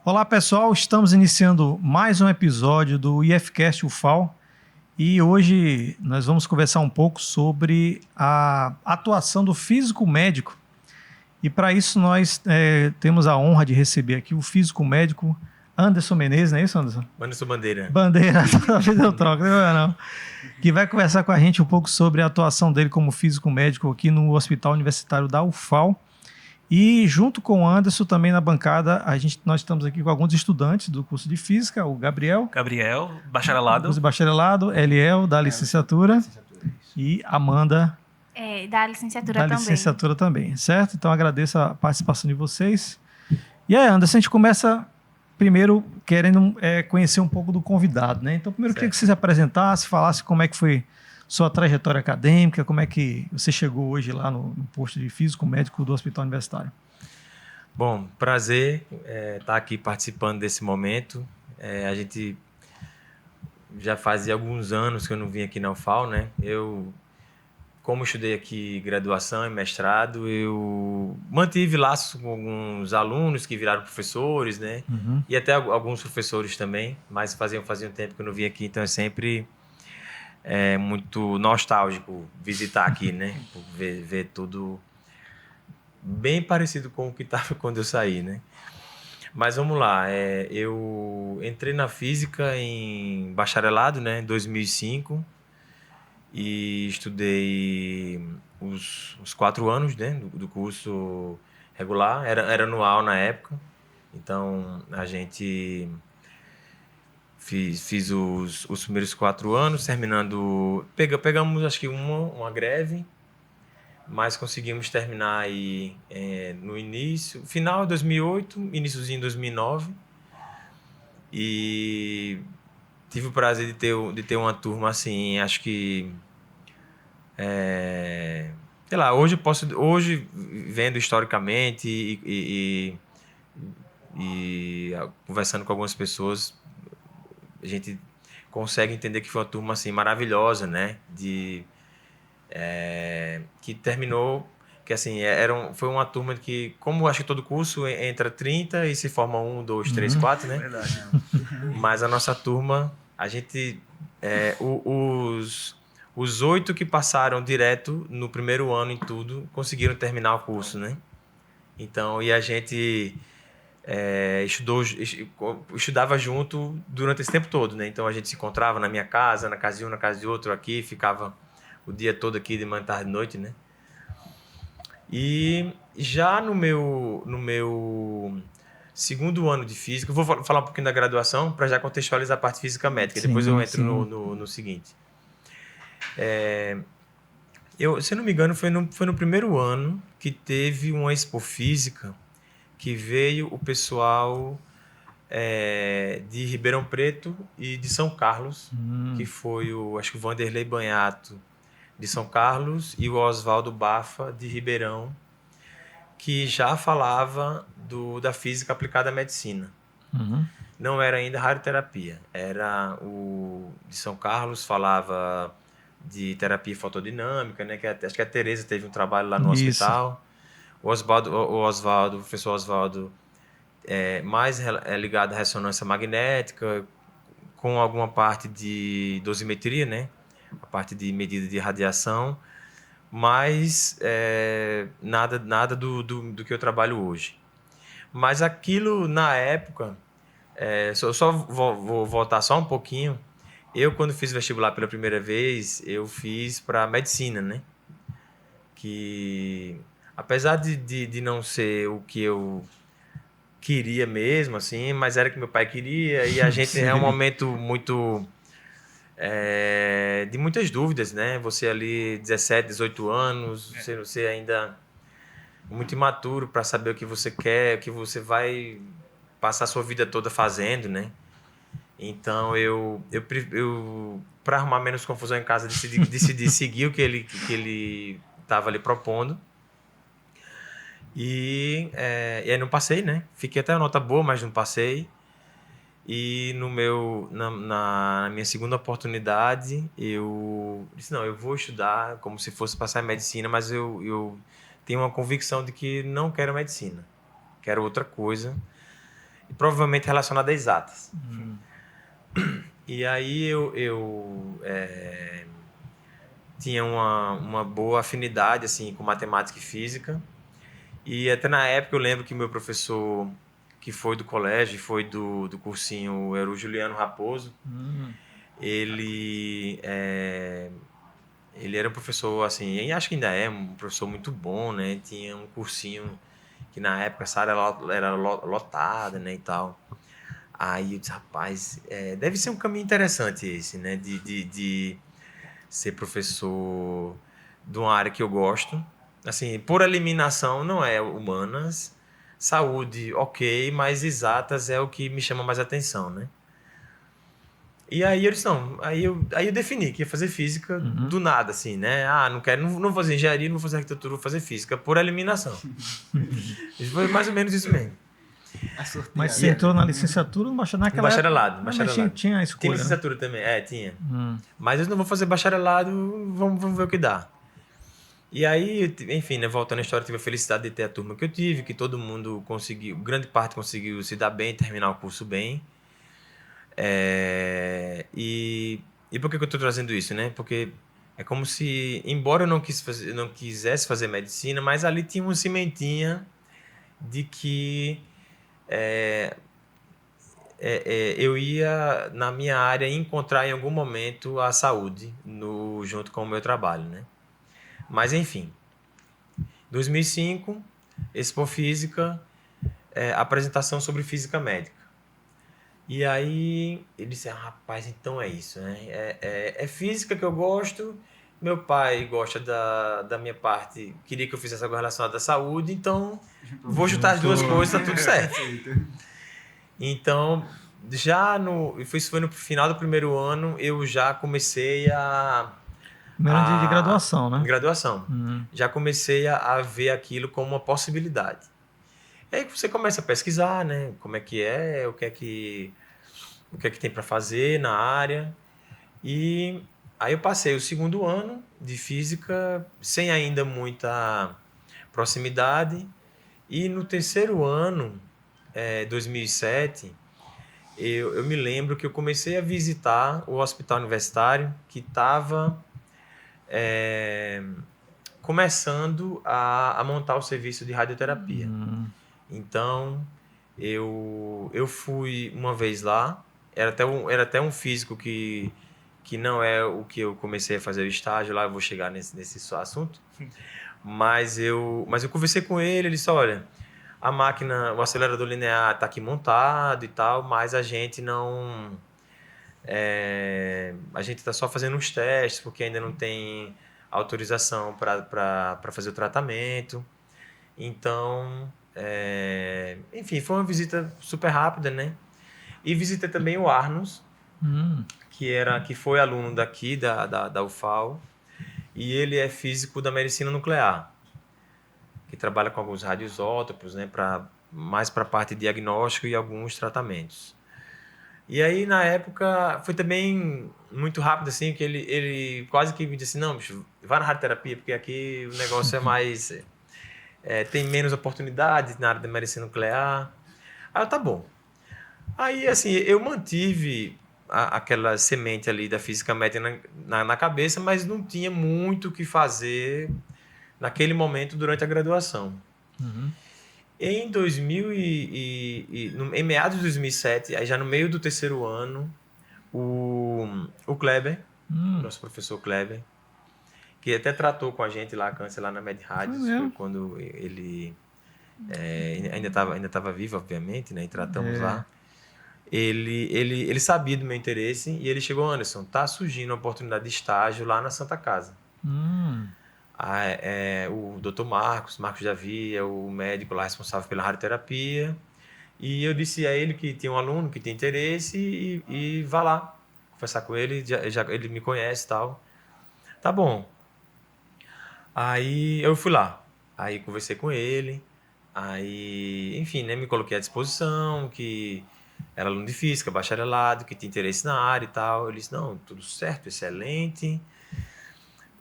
Olá pessoal, estamos iniciando mais um episódio do IFCast UFAL e hoje nós vamos conversar um pouco sobre a atuação do físico médico e para isso nós temos a honra de receber aqui o físico médico Anderson Menezes, não é isso, Anderson? Anderson Bandeira. Bandeira, toda vez eu troco, não. Que vai conversar com a gente um pouco sobre a atuação dele como físico médico aqui no Hospital Universitário da UFAL. E junto com o Anderson, também na bancada, nós estamos aqui com alguns estudantes do curso de Física, o Gabriel, bacharelado. Curso de bacharelado, Eliel, da licenciatura, e Amanda, da licenciatura da também. licenciatura também, certo? Então agradeço a participação de vocês. E aí, Anderson, a gente começa primeiro querendo conhecer um pouco do convidado, né? Então primeiro eu queria que você se apresentasse, falasse como é que foi sua trajetória acadêmica, como é que você chegou hoje lá no posto de físico médico do Hospital Universitário? Bom, prazer estar aqui participando desse momento. A gente já fazia alguns anos que eu não vim aqui na UFAL, né? Como estudei aqui graduação e mestrado, eu mantive laços com alguns alunos que viraram professores, né? Uhum. E até alguns professores também, mas fazia um tempo que eu não vim aqui, então é sempre muito nostálgico visitar aqui, né? Ver tudo bem parecido com o que estava quando eu saí, né? Mas vamos lá, eu entrei na física em bacharelado, né? Em 2005 e estudei os 4 anos, né? Do curso regular, era anual na época, então a gente... Fiz os primeiros 4 anos, terminando... Pegamos, acho que uma greve, mas conseguimos terminar aí no final de 2008, iniciozinho de 2009. E tive o prazer de ter uma turma assim, acho que... sei lá, hoje vendo historicamente e conversando com algumas pessoas, a gente consegue entender que foi uma turma assim, maravilhosa, né? Que terminou, que assim, foi uma turma que, como acho que todo curso entra 30 e se forma 1, 2, 3, 4, né? Verdade. Mas a nossa turma, a gente... os 8 que passaram direto no primeiro ano em tudo, conseguiram terminar o curso, né? Então, e a gente... estudava junto durante esse tempo todo, né? Então a gente se encontrava na minha casa, na casa de um, na casa de outro aqui, ficava o dia todo aqui, de manhã, tarde, noite, né? E já no meu segundo ano de física, eu vou falar um pouquinho da graduação para já contextualizar a parte física médica, depois eu entro no seguinte. Se não me engano, foi no primeiro ano que teve uma expo física que veio o pessoal de Ribeirão Preto e de São Carlos, que foi acho que o Vanderlei Banhato de São Carlos e o Oswaldo Bafa de Ribeirão, que já falava da física aplicada à medicina. Uhum. Não era ainda radioterapia, era o de São Carlos, falava de terapia fotodinâmica, né? Acho que a Tereza teve um trabalho lá no hospital. O professor Oswaldo, mais ligado à ressonância magnética, com alguma parte de dosimetria, né? A parte de medida de radiação, mas nada do que eu trabalho hoje. Mas aquilo, na época, só vou voltar só um pouquinho. Eu, quando fiz vestibular pela primeira vez, eu fiz para medicina, né? Que, apesar de não ser o que eu queria mesmo, assim, mas era o que meu pai queria, e a gente é um momento muito... de muitas dúvidas, né? Você ali, 17, 18 anos, você ainda muito imaturo para saber o que você quer, o que você vai passar a sua vida toda fazendo, né? Então, eu para arrumar menos confusão em casa, decidi seguir o que ele estava ali propondo. E aí não passei, né? Fiquei até a nota boa, mas não passei. E na minha segunda oportunidade, eu disse, não, eu vou estudar como se fosse passar em medicina, mas eu tenho uma convicção de que não quero medicina. Quero outra coisa, e provavelmente relacionada a exatas. E aí eu tinha uma boa afinidade assim com matemática e física. E até na época eu lembro que meu professor, que foi do colégio, foi do cursinho, era o Juliano Raposo. Ele, ele era um professor, assim, e acho que ainda é um professor muito bom, né? Tinha um cursinho que na época essa área era lotada, né, e tal. Aí eu disse, rapaz, deve ser um caminho interessante esse, né? De ser professor de uma área que eu gosto. Assim, por eliminação não é humanas, saúde, ok, mas exatas é o que me chama mais atenção, né? E aí eu disse, não, aí eu defini que ia fazer física do nada, assim, né? Ah, não quero, não vou fazer engenharia, não vou fazer arquitetura, vou fazer física, por eliminação. Foi mais ou menos isso mesmo. Mas você entrou na licenciatura ou naquela Bacharelado, época? bacharelado. Tinha a Tinha escolha, né? licenciatura também, tinha. Mas eu não vou fazer bacharelado, vamos ver o que dá. E aí, enfim, né, voltando à história, eu tive a felicidade de ter a turma que eu tive, que todo mundo conseguiu, grande parte conseguiu se dar bem, terminar o curso bem. E por que que eu estou trazendo isso, né? Porque é como se, embora eu não quisesse fazer medicina, mas ali tinha uma cimentinha de que eu ia, na minha área, encontrar em algum momento a saúde junto com o meu trabalho, né? Mas, enfim, 2005, Expo Física, apresentação sobre física médica. E aí ele disse, rapaz, então é isso, né? É física que eu gosto, meu pai gosta da minha parte, queria que eu fizesse algo relacionado à saúde, então vou juntar as duas coisas, tá tudo certo. Então, isso foi no final do primeiro ano, eu já comecei Primeiro ano de graduação, né? Graduação. Já comecei a ver aquilo como uma possibilidade. E aí você começa a pesquisar, né? Como é que é, o que é que tem para fazer na área. E aí eu passei o segundo ano de física sem ainda muita proximidade. E no terceiro ano, 2007, eu me lembro que eu comecei a visitar o hospital universitário que estava começando a montar o serviço de radioterapia. Então, eu fui uma vez lá, era até um físico que não é o que eu comecei a fazer o estágio, lá eu vou chegar nesse assunto, mas eu conversei com ele disse, olha, a máquina, o acelerador linear está aqui montado e tal, mas a gente não... a gente está só fazendo uns testes, porque ainda não tem autorização para fazer o tratamento. Então, enfim, foi uma visita super rápida, né? E visitei também o Arnos, que foi aluno daqui, da UFAL, e ele é físico da medicina nuclear, que trabalha com alguns radioisótopos, né? Mais para a parte de diagnóstico e alguns tratamentos. E aí, na época, foi também muito rápido, assim, que ele quase que me disse, não, bicho, vai na radioterapia, porque aqui o negócio é mais... tem menos oportunidades na área da medicina nuclear. Aí eu, tá bom. Aí, assim, eu mantive aquela semente ali da física médica na cabeça, mas não tinha muito o que fazer naquele momento durante a graduação. Em em meados de 2007, aí já no meio do terceiro ano, o Kleber, nosso professor Kleber, que até tratou com a gente lá, câncer lá na MedRadios, foi quando ele ainda estava vivo, obviamente, né? E tratamos lá. Ele sabia do meu interesse e ele chegou, Anderson, tá surgindo uma oportunidade de estágio lá na Santa Casa. O Dr. Marcos Javi, é o médico lá responsável pela radioterapia. E eu disse a ele que tinha um aluno que tem interesse e vá lá conversar com ele, ele me conhece e tal. Tá bom. Aí eu fui lá. Aí conversei com ele. Aí, enfim, né, me coloquei à disposição, que era aluno de física, bacharelado, que tinha interesse na área e tal. Ele disse, não, tudo certo, excelente.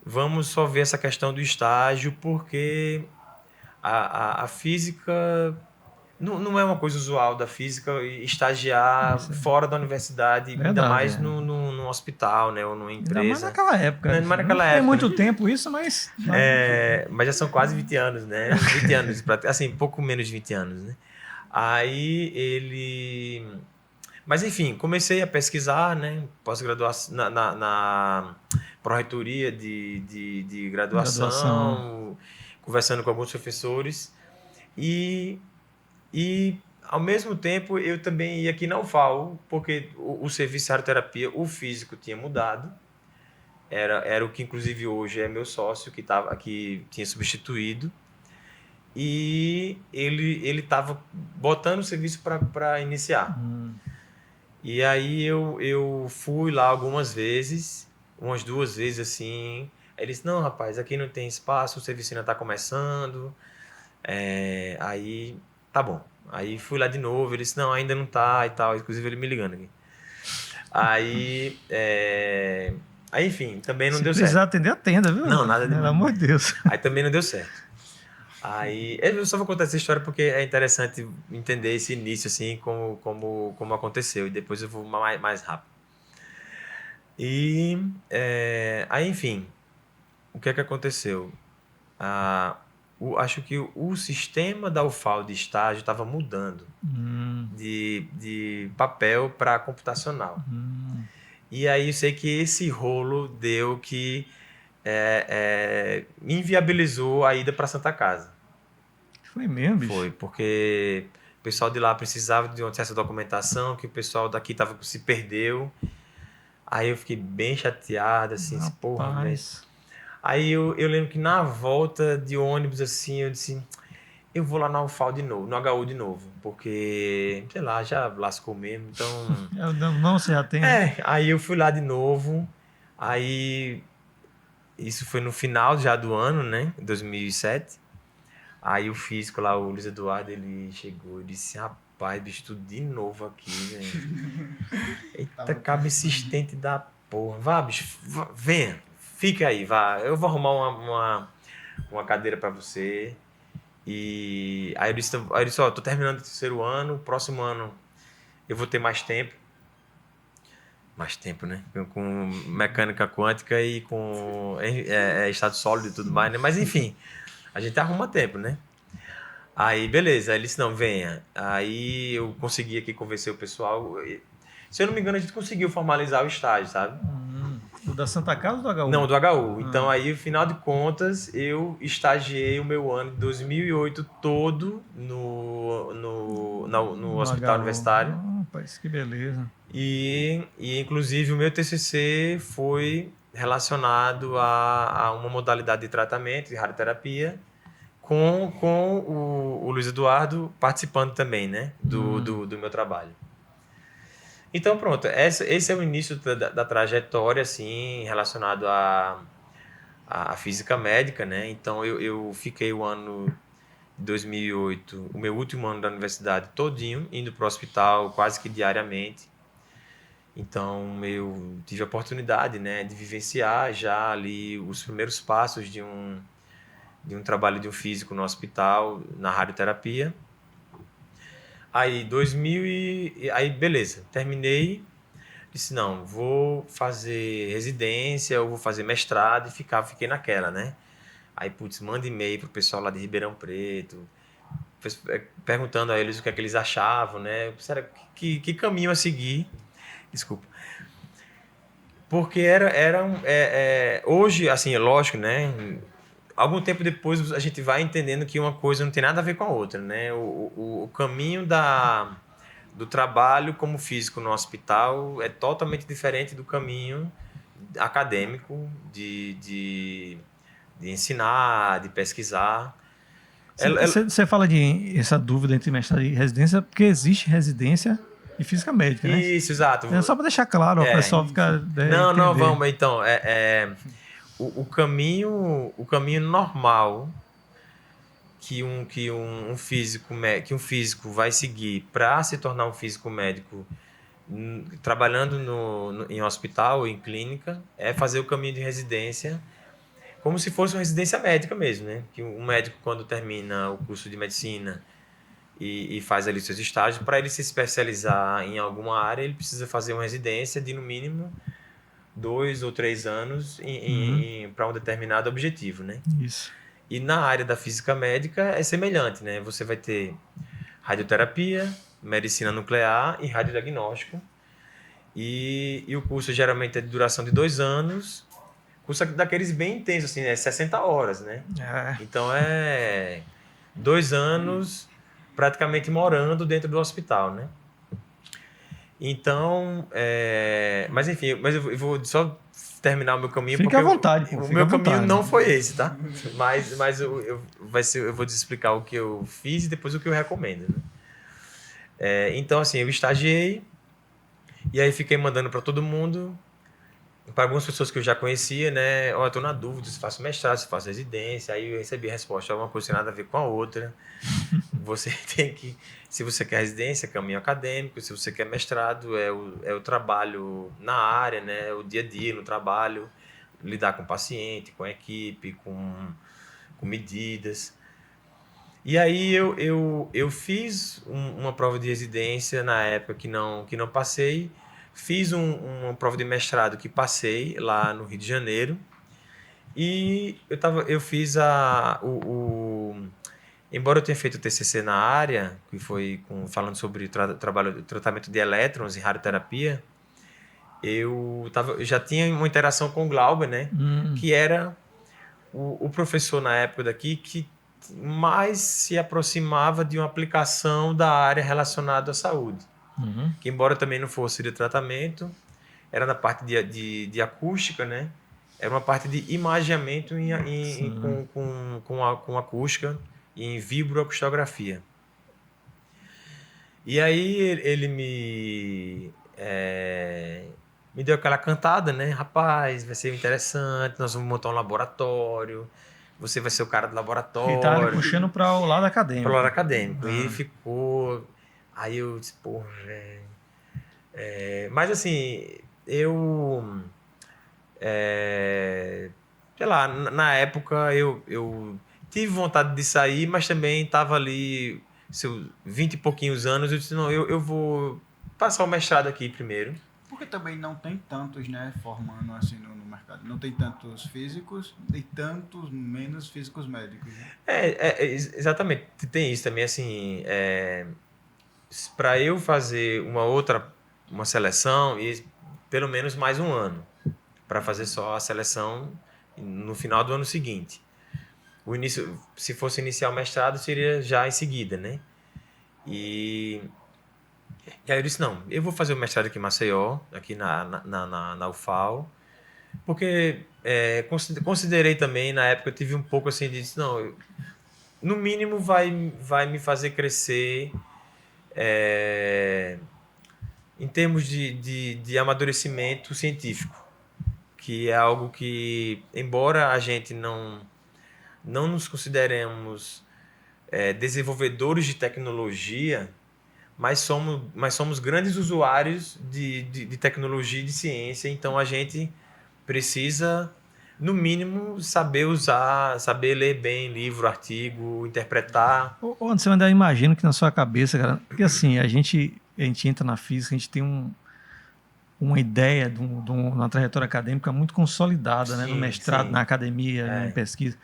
Vamos só ver essa questão do estágio, porque a física não é uma coisa usual da física estagiar Isso é fora da universidade, ainda verdade. mais num hospital, né, ou numa Ainda mais empresa. naquela época. Ainda mais Não naquela tem época, muito né? tempo isso, mas... Mas já são quase 20 anos, né? 20 anos, assim, pouco menos de 20 anos, né? Aí ele... Mas enfim, comecei a pesquisar, né? Pós-graduação, na pró-reitoria de Graduação. graduação, conversando com alguns professores. E, e ao mesmo tempo, eu também ia aqui na UFAL, porque o serviço de radioterapia, o físico tinha mudado. Era o que, inclusive, hoje é meu sócio, que tinha substituído. E ele estava botando o serviço para iniciar. E aí eu fui lá algumas vezes, umas 2 vezes assim. Aí ele disse, não, rapaz, aqui não tem espaço, o serviço ainda está começando. Aí, tá bom. Aí fui lá de novo, ele disse, não, ainda não tá e tal. Inclusive ele me ligando aqui. Aí, aí enfim, também não Se deu certo. precisar atender, atenda, viu? Não, nada Pelo demais. amor de Deus. Aí também não deu certo. Aí, eu só vou contar essa história porque é interessante entender esse início, assim, como aconteceu. E depois eu vou mais rápido. E, aí, enfim, o que é que aconteceu? Acho que o sistema da UFAL de estágio estava mudando de papel para computacional. E aí eu sei que esse rolo deu que inviabilizou a ida para Santa Casa. Foi mesmo, bicho? Foi, porque o pessoal de lá precisava de uma certa documentação, que o pessoal daqui se perdeu. Aí eu fiquei bem chateado, assim, porra, velho. Aí eu lembro que na volta de ônibus, assim, eu disse, eu vou lá na UFAL de novo, no HU de novo, porque, sei lá, já lascou mesmo, então... Não, você já tem, né? Aí eu fui lá de novo, aí isso foi no final já do ano, né, 2007. Aí o físico lá, o Luiz Eduardo, ele chegou e disse, rapaz, bicho, tudo de novo aqui, velho. Eita, cabo insistente da porra. Vá, bicho, venha, fica aí, vá. Eu vou arrumar uma cadeira pra você. E aí eu disse, ó, tô terminando o terceiro ano, próximo ano eu vou ter mais tempo. Mais tempo, né? Com mecânica quântica e com estado sólido e tudo mais, né? Mas enfim, a gente arruma tempo, né? Aí, beleza. Aí ele disse, não, venha. Aí eu consegui aqui convencer o pessoal. Se eu não me engano, a gente conseguiu formalizar o estágio, sabe? O da Santa Casa ou do HU? Não, do HU. Então, aí, no final de contas, eu estagiei o meu ano de 2008 todo no hospital HU. universitário. Rapaz, que beleza. E, inclusive, o meu TCC foi relacionado a uma modalidade de tratamento, de radioterapia, com o Luiz Eduardo participando também, né, do meu trabalho. Então, pronto, esse é o início da trajetória, assim, relacionado à física médica, né? Então, eu fiquei o ano de 2008, o meu último ano da universidade todinho, indo para o hospital quase que diariamente. Então, eu tive a oportunidade, né, de vivenciar já ali os primeiros passos de um trabalho de um físico no hospital, na radioterapia. Aí, aí beleza, terminei, disse, não, vou fazer residência, ou vou fazer mestrado, e fiquei naquela, né? Aí, putz, manda e-mail pro pessoal lá de Ribeirão Preto, perguntando a eles o que é que eles achavam, né? Será que caminho a seguir? Desculpa. Porque hoje, assim, é lógico, né? Algum tempo depois a gente vai entendendo que uma coisa não tem nada a ver com a outra, né? O caminho do trabalho como físico no hospital é totalmente diferente do caminho acadêmico de ensinar, de pesquisar. Você fala de essa dúvida entre mestrado e residência, porque existe residência e física médica, né? Isso, exato. É só para deixar claro, o pessoal ficar. Não, vamos, então. O caminho normal um físico vai seguir para se tornar um físico médico trabalhando em hospital, em clínica, é fazer o caminho de residência como se fosse uma residência médica mesmo, né? Que um médico, quando termina o curso de medicina e faz ali seus estágios, para ele se especializar em alguma área, ele precisa fazer uma residência de, no mínimo, 2 ou 3 anos para um determinado objetivo, né? Isso. E na área da física médica é semelhante, né? Você vai ter radioterapia, medicina nuclear e radiodiagnóstico. E o curso geralmente é de duração de 2 anos. Curso daqueles bem intensos, assim, 60 horas, né? Então é 2 anos praticamente morando dentro do hospital, né? Então, mas enfim, eu vou só terminar o meu caminho. Fica à vontade, pô. O meu caminho não foi esse, tá? Mas eu vou te explicar o que eu fiz e depois o que eu recomendo, né? Então, assim, eu estagiei e aí fiquei mandando para todo mundo, para algumas pessoas que eu já conhecia, né? Eu tô na dúvida se faço mestrado, se faço residência. Aí eu recebi a resposta, uma coisa sem nada a ver com a outra. Você tem que, se você quer residência, caminho acadêmico. Se você quer mestrado, é o trabalho na área, né? O dia a dia no trabalho, lidar com o paciente, com a equipe, com medidas. E aí eu fiz uma prova de residência na época que não passei. Fiz uma prova de mestrado que passei lá no Rio de Janeiro. E eu fiz embora eu tenha feito o TCC na área, que foi falando sobre tratamento de elétrons e radioterapia, eu já tinha uma interação com o Glauber, né? Que era o professor na época daqui que mais se aproximava de uma aplicação da área relacionada à saúde. Que embora também não fosse de tratamento, era na parte de acústica, né? Era uma parte de imageamento com acústica e em vibroacustografia. E aí ele me deu aquela cantada, né? Rapaz, vai ser interessante, nós vamos montar um laboratório, você vai ser o cara do laboratório. Ele tá ali puxando para o lado acadêmico. Para o lado acadêmico. E ficou... Aí eu disse, porra, velho... mas assim, eu... sei lá, na época eu tive vontade de sair, mas também estava ali, seus 20 e pouquinhos anos, eu disse, não, eu vou passar o mestrado aqui primeiro. Porque também não tem tantos, né, formando assim no mercado. Não tem tantos físicos e tantos menos físicos médicos. Né? Exatamente. Tem isso também, assim, para eu fazer uma seleção, e pelo menos mais um ano, para fazer só a seleção no final do ano seguinte. O início, se fosse iniciar o mestrado, seria já em seguida, né? E aí eu disse, não, eu vou fazer o mestrado aqui em Maceió, aqui na UFAL, porque considerei também, na época eu tive um pouco assim, de disse, não, no mínimo vai me fazer crescer em termos de amadurecimento científico, que é algo que, embora a gente não nos consideremos desenvolvedores de tecnologia, mas somos grandes usuários de tecnologia e de ciência, então a gente precisa, no mínimo, saber usar, saber ler bem livro, artigo, interpretar. Você ainda imagina que na sua cabeça, cara, porque assim, a gente entra na física, a gente tem uma ideia de uma trajetória acadêmica muito consolidada, né? No mestrado, na academia, em pesquisa.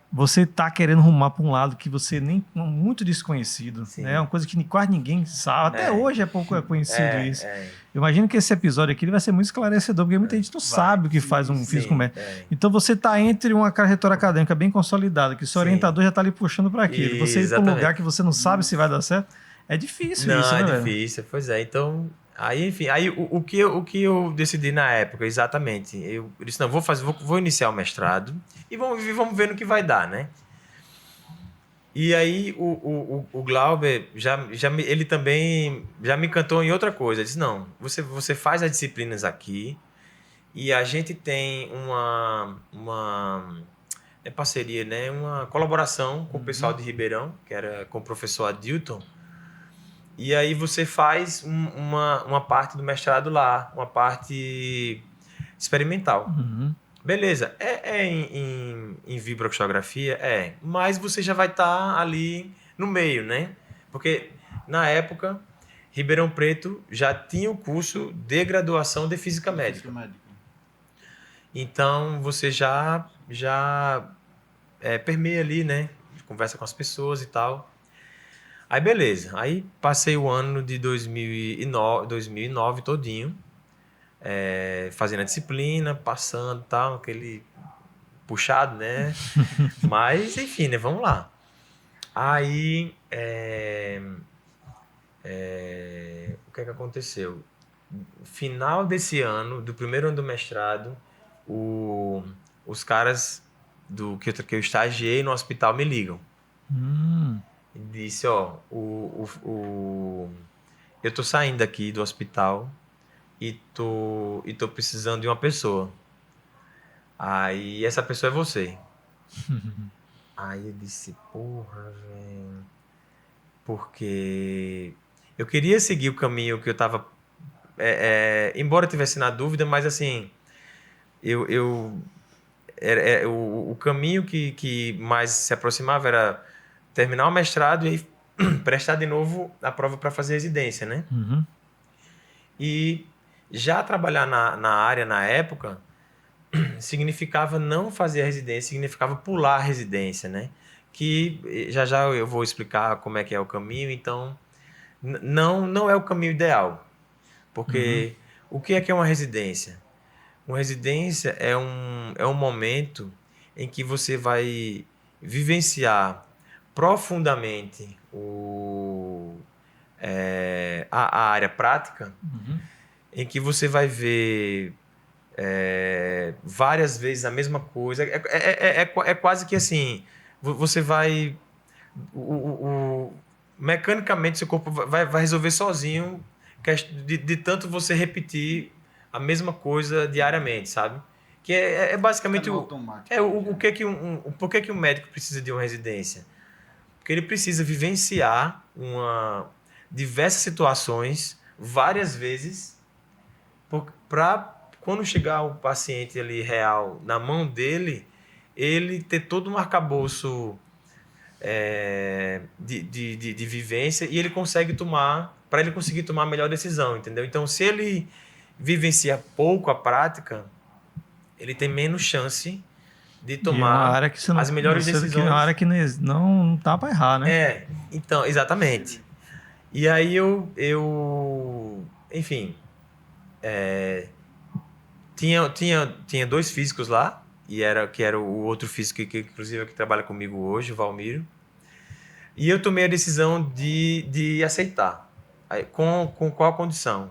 Você está querendo rumar para um lado que você nem muito desconhecido, né? É uma coisa que quase ninguém sabe. Até hoje é pouco conhecido isso. Eu imagino que esse episódio aqui ele vai ser muito esclarecedor, porque muita gente não sabe o que faz um físico médico. Então você está entre uma trajetória acadêmica bem consolidada, que seu orientador já está ali puxando para aquilo. Você ir para um lugar que você não sabe se vai dar certo, é difícil isso, né? Não, é difícil, pois é. Então, aí, enfim, o que eu decidi na época, exatamente, eu disse, não, vou iniciar o mestrado e vamos ver no que vai dar, né? E aí o Glauber, ele também já me encantou em outra coisa. Ele disse, não, você faz as disciplinas aqui e a gente tem parceria, né? Uma colaboração com o pessoal de Ribeirão, que era com o professor Adilton. E aí você faz uma parte do mestrado lá, uma parte experimental. Beleza, em vibroxografia? Mas você já vai estar ali no meio, né? Porque na época, Ribeirão Preto já tinha o curso de graduação de Física Médica. Então você já permeia ali, né? Conversa com as pessoas e tal. Aí beleza, aí passei o ano de 2009 todinho, fazendo a disciplina, passando e tal, aquele puxado, né? Mas enfim, né? Vamos lá. Aí o que é que aconteceu? Final desse ano, do primeiro ano do mestrado, os caras que eu estagiei no hospital me ligam. E disse, ó, eu tô saindo aqui do hospital e tô precisando de uma pessoa. Aí essa pessoa é você. Aí eu disse, porra, velho. Porque eu queria seguir o caminho que eu tava... embora eu tivesse na dúvida, mas assim... o caminho que mais se aproximava era terminar o mestrado e aí prestar de novo a prova para fazer residência, né? E já trabalhar na área na época significava não fazer a residência, significava pular a residência, né? Que já eu vou explicar como é que é o caminho, então não é o caminho ideal. Porque o que é uma residência? Uma residência é um momento em que você vai vivenciar profundamente a área prática, em que você vai ver várias vezes a mesma coisa. É quase que assim, você vai... mecanicamente, seu corpo vai resolver sozinho de tanto você repetir a mesma coisa diariamente, sabe? Que é basicamente por que um médico precisa de uma residência? Porque ele precisa vivenciar diversas situações várias vezes para quando chegar o paciente ali real na mão dele, ele ter todo um arcabouço de vivência e ele consegue para ele conseguir tomar a melhor decisão, entendeu? Então, se ele vivencia pouco a prática, ele tem menos chance de tomar as melhores decisões. É uma área que não tá para errar, né? Então, exatamente. E aí enfim, tinha dois físicos lá, que era o outro físico que inclusive que trabalha comigo hoje, o Valmiro. E eu tomei a decisão de aceitar. Aí, com qual condição?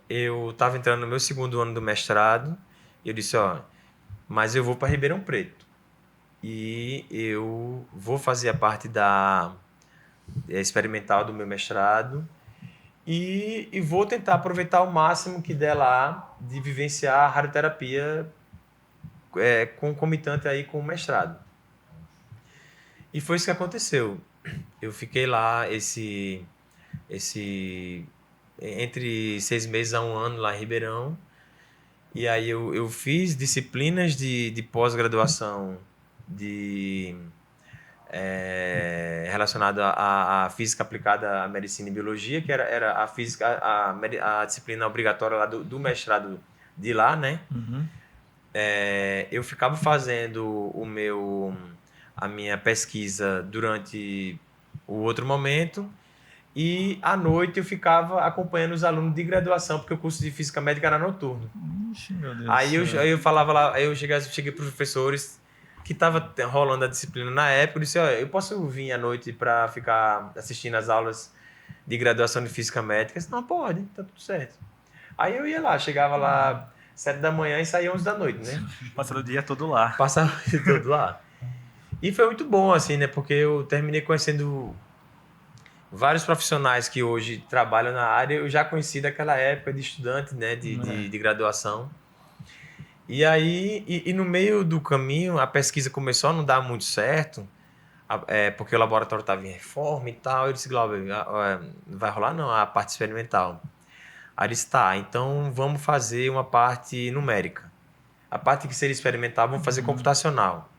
Eu estava entrando no meu segundo ano do mestrado e eu disse, ó, mas eu vou para Ribeirão Preto. E eu vou fazer a parte experimental do meu mestrado e vou tentar aproveitar o máximo que der lá de vivenciar a radioterapia concomitante aí com o mestrado. E foi isso que aconteceu. Eu fiquei lá entre 6 meses a 1 ano lá em Ribeirão. E aí eu fiz disciplinas de pós-graduação relacionada à física aplicada à medicina e biologia, que era a física, a disciplina obrigatória lá do mestrado de lá, né? Eu ficava fazendo a minha pesquisa durante o outro momento e à noite eu ficava acompanhando os alunos de graduação, porque o curso de física médica era noturno. Ixi, meu Deus aí eu falava lá, aí eu cheguei para os professores que estava rolando a disciplina na época, eu disse, ó, eu posso vir à noite para ficar assistindo as aulas de graduação de física médica? Disse, não, pode, tá tudo certo. Aí eu ia lá, chegava lá 7 da manhã e saía 11 da noite, né? Passando o dia todo lá. Passava o dia todo lá. E foi muito bom, assim, né? Porque eu terminei conhecendo vários profissionais que hoje trabalham na área. Eu já conheci daquela época de estudante, né? De graduação. E aí, no meio do caminho, a pesquisa começou a não dar muito certo, porque o laboratório estava em reforma e tal. Eu disse, Glauber, não vai rolar não a parte experimental. Aí ele disse, tá, então vamos fazer uma parte numérica. A parte que seria experimental, vamos fazer computacional.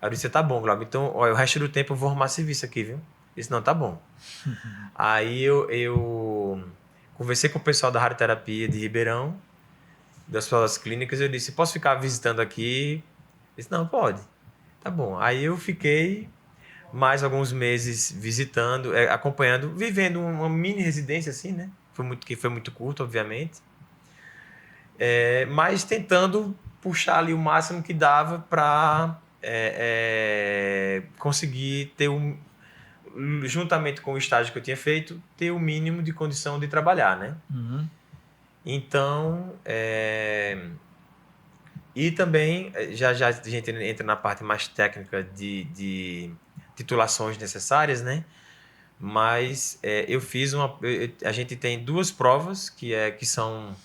Aí eu disse, tá bom, Glauber, então ó, o resto do tempo eu vou arrumar serviço aqui, viu? Ele disse, não, tá bom. Aí eu conversei com o pessoal da radioterapia de Ribeirão, das suas clínicas, eu disse, posso ficar visitando aqui? Ele disse, não, pode. Tá bom. Aí eu fiquei mais alguns meses visitando, acompanhando, vivendo uma mini residência assim, né? Que foi muito curto, obviamente. Mas tentando puxar ali o máximo que dava para conseguir ter juntamente com o estágio que eu tinha feito, ter o mínimo de condição de trabalhar, né? Uhum. Então, e também, já a gente entra na parte mais técnica de titulações necessárias, né? Mas eu fiz a gente tem duas provas que são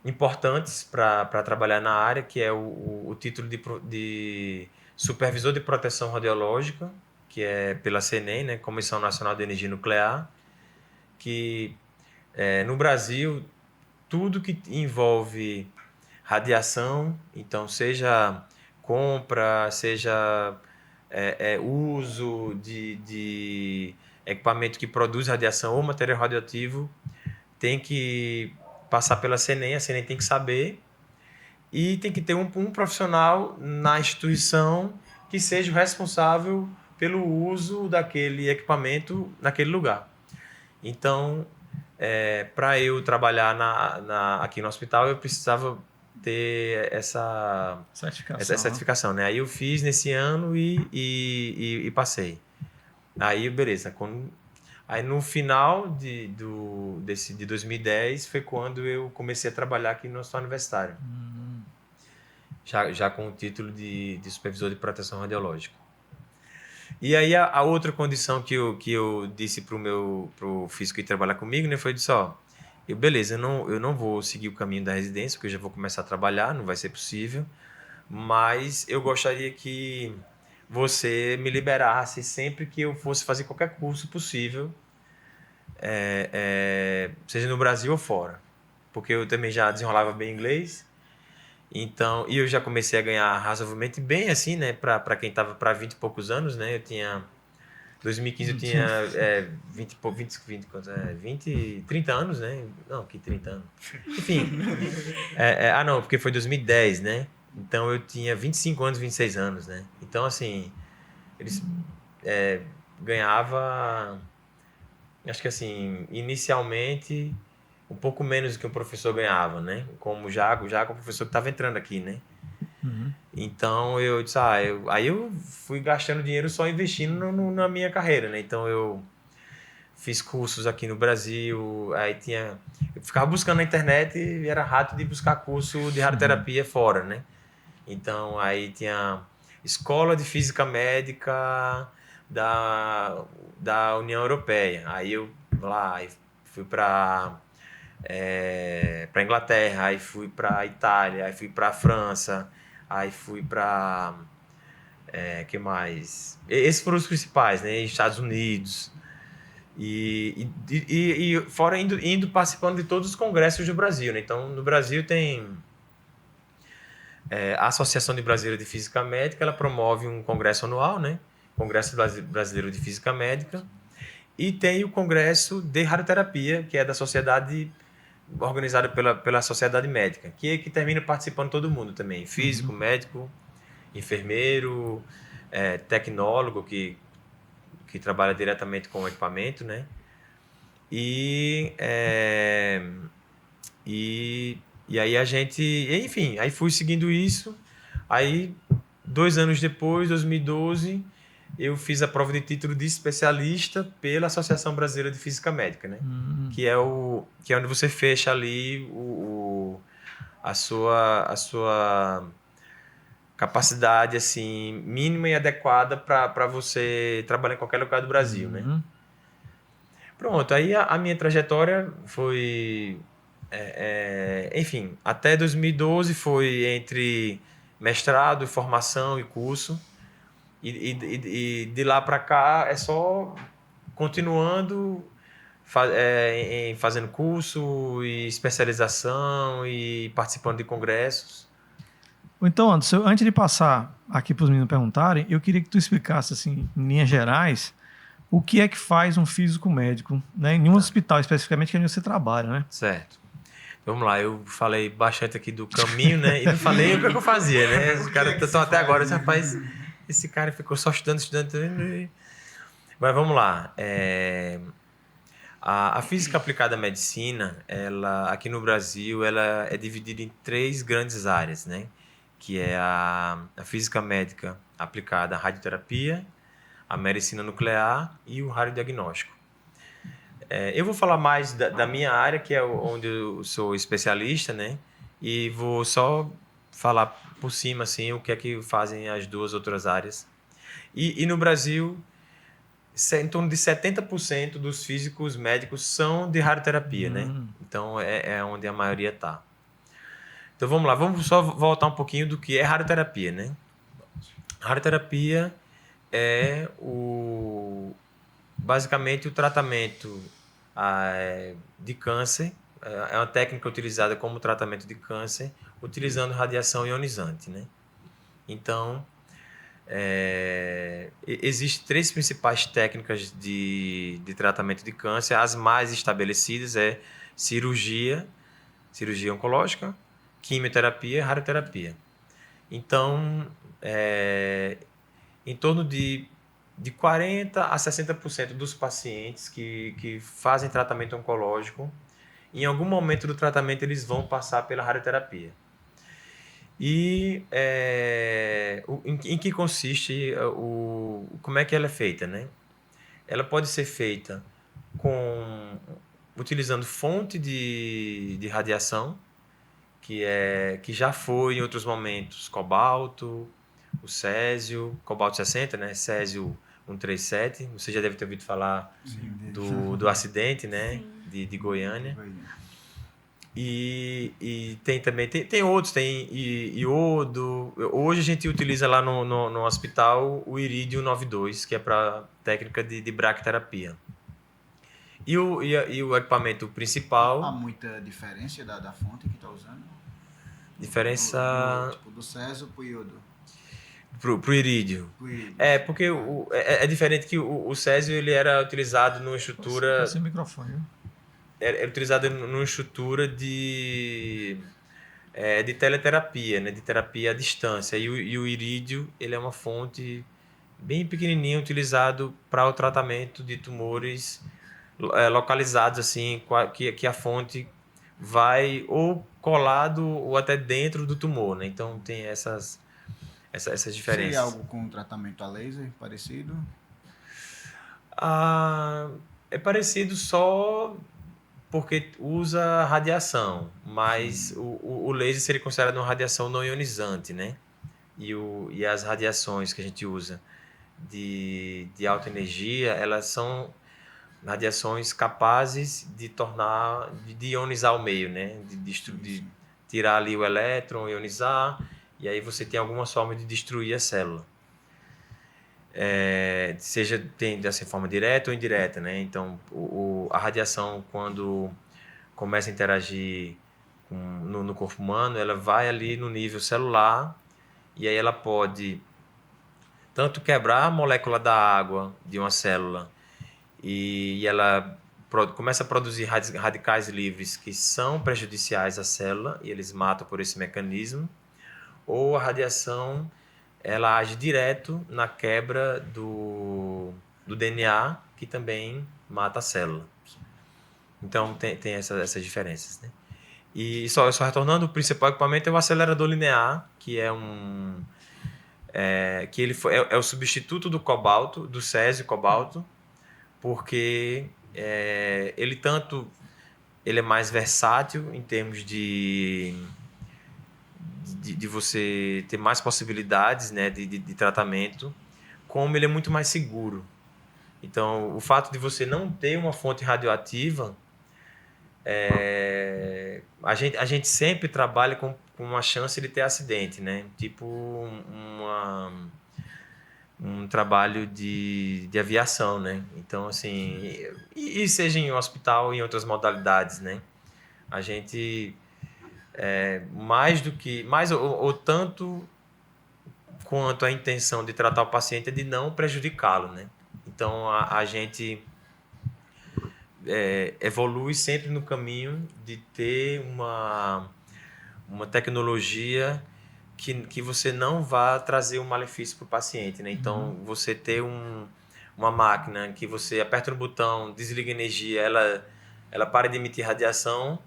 importantes para trabalhar na área, que é o título de supervisor de proteção radiológica, que é pela CNEM, né? Comissão Nacional de Energia Nuclear, que no Brasil, tudo que envolve radiação, então seja compra, seja uso de equipamento que produz radiação ou material radioativo, tem que passar pela CNEM, a CNEM tem que saber, e tem que ter um profissional na instituição que seja o responsável pelo uso daquele equipamento naquele lugar. Então, para eu trabalhar aqui no hospital, eu precisava ter essa certificação, né? Aí eu fiz nesse ano e passei. Aí, beleza. Aí no final de 2010 foi quando eu comecei a trabalhar aqui no hospital universitário. Já com o título de supervisor de proteção radiológica. E aí a outra condição que eu disse pro físico que trabalhar comigo, né, foi disso, ó, beleza, eu não vou seguir o caminho da residência, porque eu já vou começar a trabalhar, não vai ser possível, mas eu gostaria que você me liberasse sempre que eu fosse fazer qualquer curso possível, seja no Brasil ou fora, porque eu também já desenrolava bem inglês. Então, e eu já comecei a ganhar razoavelmente bem, assim, né? Para quem tava para 20 e poucos anos, né? Eu tinha... 2015 eu tinha 30 anos, né? Não, que 30 anos. Enfim. Não, porque foi 2010, né? Então eu tinha 25 anos, 26 anos, né? Então, assim, eles ganhava... Acho que, assim, inicialmente um pouco menos do que o professor ganhava, né? Como já com o professor que estava entrando aqui, né? Uhum. Então eu disse, aí eu fui gastando dinheiro só investindo na minha carreira, né? Então eu fiz cursos aqui no Brasil, eu ficava buscando na internet e era rato de buscar curso de radioterapia fora, né? Então aí tinha Escola de Física Médica da União Europeia. Aí eu lá fui para Inglaterra, aí fui para Itália, aí fui para França, aí fui para que mais? Esses foram os principais, né? Estados Unidos e fora indo participando de todos os congressos do Brasil, né? Então no Brasil tem a Associação de Brasileira de Física Médica, ela promove um congresso anual, né? Congresso Brasileiro de Física Médica, e tem o Congresso de Radioterapia, que é da sociedade organizada pela Sociedade Médica, que termina participando todo mundo também, físico, médico, enfermeiro, tecnólogo que trabalha diretamente com o equipamento, né? E aí a gente, enfim, aí fui seguindo isso. Aí 2 anos depois, 2012, eu fiz a prova de título de especialista pela Associação Brasileira de Física Médica, né? Que é onde você fecha ali a sua capacidade assim mínima e adequada para você trabalhar em qualquer lugar do Brasil, né? Pronto, aí a minha trajetória foi enfim, até 2012 foi entre mestrado, formação e curso. E de lá para cá é só continuando fazendo curso e especialização e participando de congressos. Então, Anderson, antes de passar aqui para os meninos perguntarem, eu queria que tu explicasse, assim, em linhas gerais, o que é que faz um físico médico, né? Em um hospital especificamente que é onde você trabalha, né? Certo. Vamos lá, eu falei bastante aqui do caminho, né? E não falei o que eu fazia, né? Os caras estão até agora, rapaz, esse cara ficou só estudando. Mas vamos lá. A física aplicada à medicina, ela, aqui no Brasil, ela é dividida em 3 grandes áreas, né? Que é a física médica aplicada à radioterapia, a medicina nuclear e o radiodiagnóstico. Eu vou falar mais da minha área, que é onde eu sou especialista, né? E vou só falar por cima, assim, o que é que fazem as 2 outras áreas. E no Brasil, em torno de 70% dos físicos médicos são de radioterapia, né? Então, é onde a maioria está. Então, vamos lá. Vamos só voltar um pouquinho do que é radioterapia, né? Radioterapia é basicamente o tratamento de câncer. É uma técnica utilizada como tratamento de câncer, utilizando radiação ionizante, né? Então, existem 3 principais técnicas de tratamento de câncer. As mais estabelecidas é cirurgia oncológica, quimioterapia e radioterapia. Então, em torno de 40% a 60% dos pacientes que fazem tratamento oncológico, em algum momento do tratamento eles vão passar pela radioterapia. E em que consiste, como é que ela é feita, né? Ela pode ser feita utilizando fonte de radiação, que já foi em outros momentos cobalto, o césio, cobalto 60, né? Césio 137, você já deve ter ouvido falar do acidente, né? De Goiânia. E tem também, tem outros, tem iodo. Hoje a gente utiliza lá no hospital o irídio 92, que é para técnica de braquiterapia. E o equipamento principal... Há muita diferença da fonte que está usando? Diferença... Do césio para o iodo? Pro irídio. Porque é diferente que o césio ele era utilizado numa estrutura... Sem microfone, né? Era utilizado numa estrutura de teleterapia, né? De terapia à distância. E o irídio ele é uma fonte bem pequenininha utilizado para o tratamento de tumores localizados, assim, que a fonte vai ou colado ou até dentro do tumor, né? Então tem essas diferenças. Seria algo com tratamento a laser parecido? É parecido só porque usa radiação, mas o laser seria considerado uma radiação não ionizante, né? E as radiações que a gente usa de alta energia, elas são radiações capazes de ionizar o meio, né? De tirar ali o elétron, ionizar, e aí você tem algumas formas de destruir a célula. Seja tem dessa forma direta ou indireta, né? Então, a radiação, quando começa a interagir no corpo humano, ela vai ali no nível celular e aí ela pode tanto quebrar a molécula da água de uma célula e ela começa a produzir radicais livres que são prejudiciais à célula e eles matam por esse mecanismo, ou a radiação ela age direto na quebra do DNA, que também mata a célula. Então tem essas diferenças, né? E só retornando, o principal equipamento é o acelerador linear, que é que ele é o substituto do cobalto, do césio cobalto, porque ele é mais versátil em termos de você ter mais possibilidades, né, de tratamento, como ele é muito mais seguro. Então, o fato de você não ter uma fonte radioativa a gente sempre trabalha com uma chance de ter acidente, né? Tipo um trabalho de aviação, né? Então, assim, e seja em hospital e em outras modalidades, né? A gente, mais ou tanto quanto a intenção de tratar o paciente é de não prejudicá-lo, né? Então, a gente evolui sempre no caminho de ter uma tecnologia que você não vá trazer um malefício para o paciente, né? Então, você ter uma máquina que você aperta no botão, desliga a energia, ela para de emitir radiação,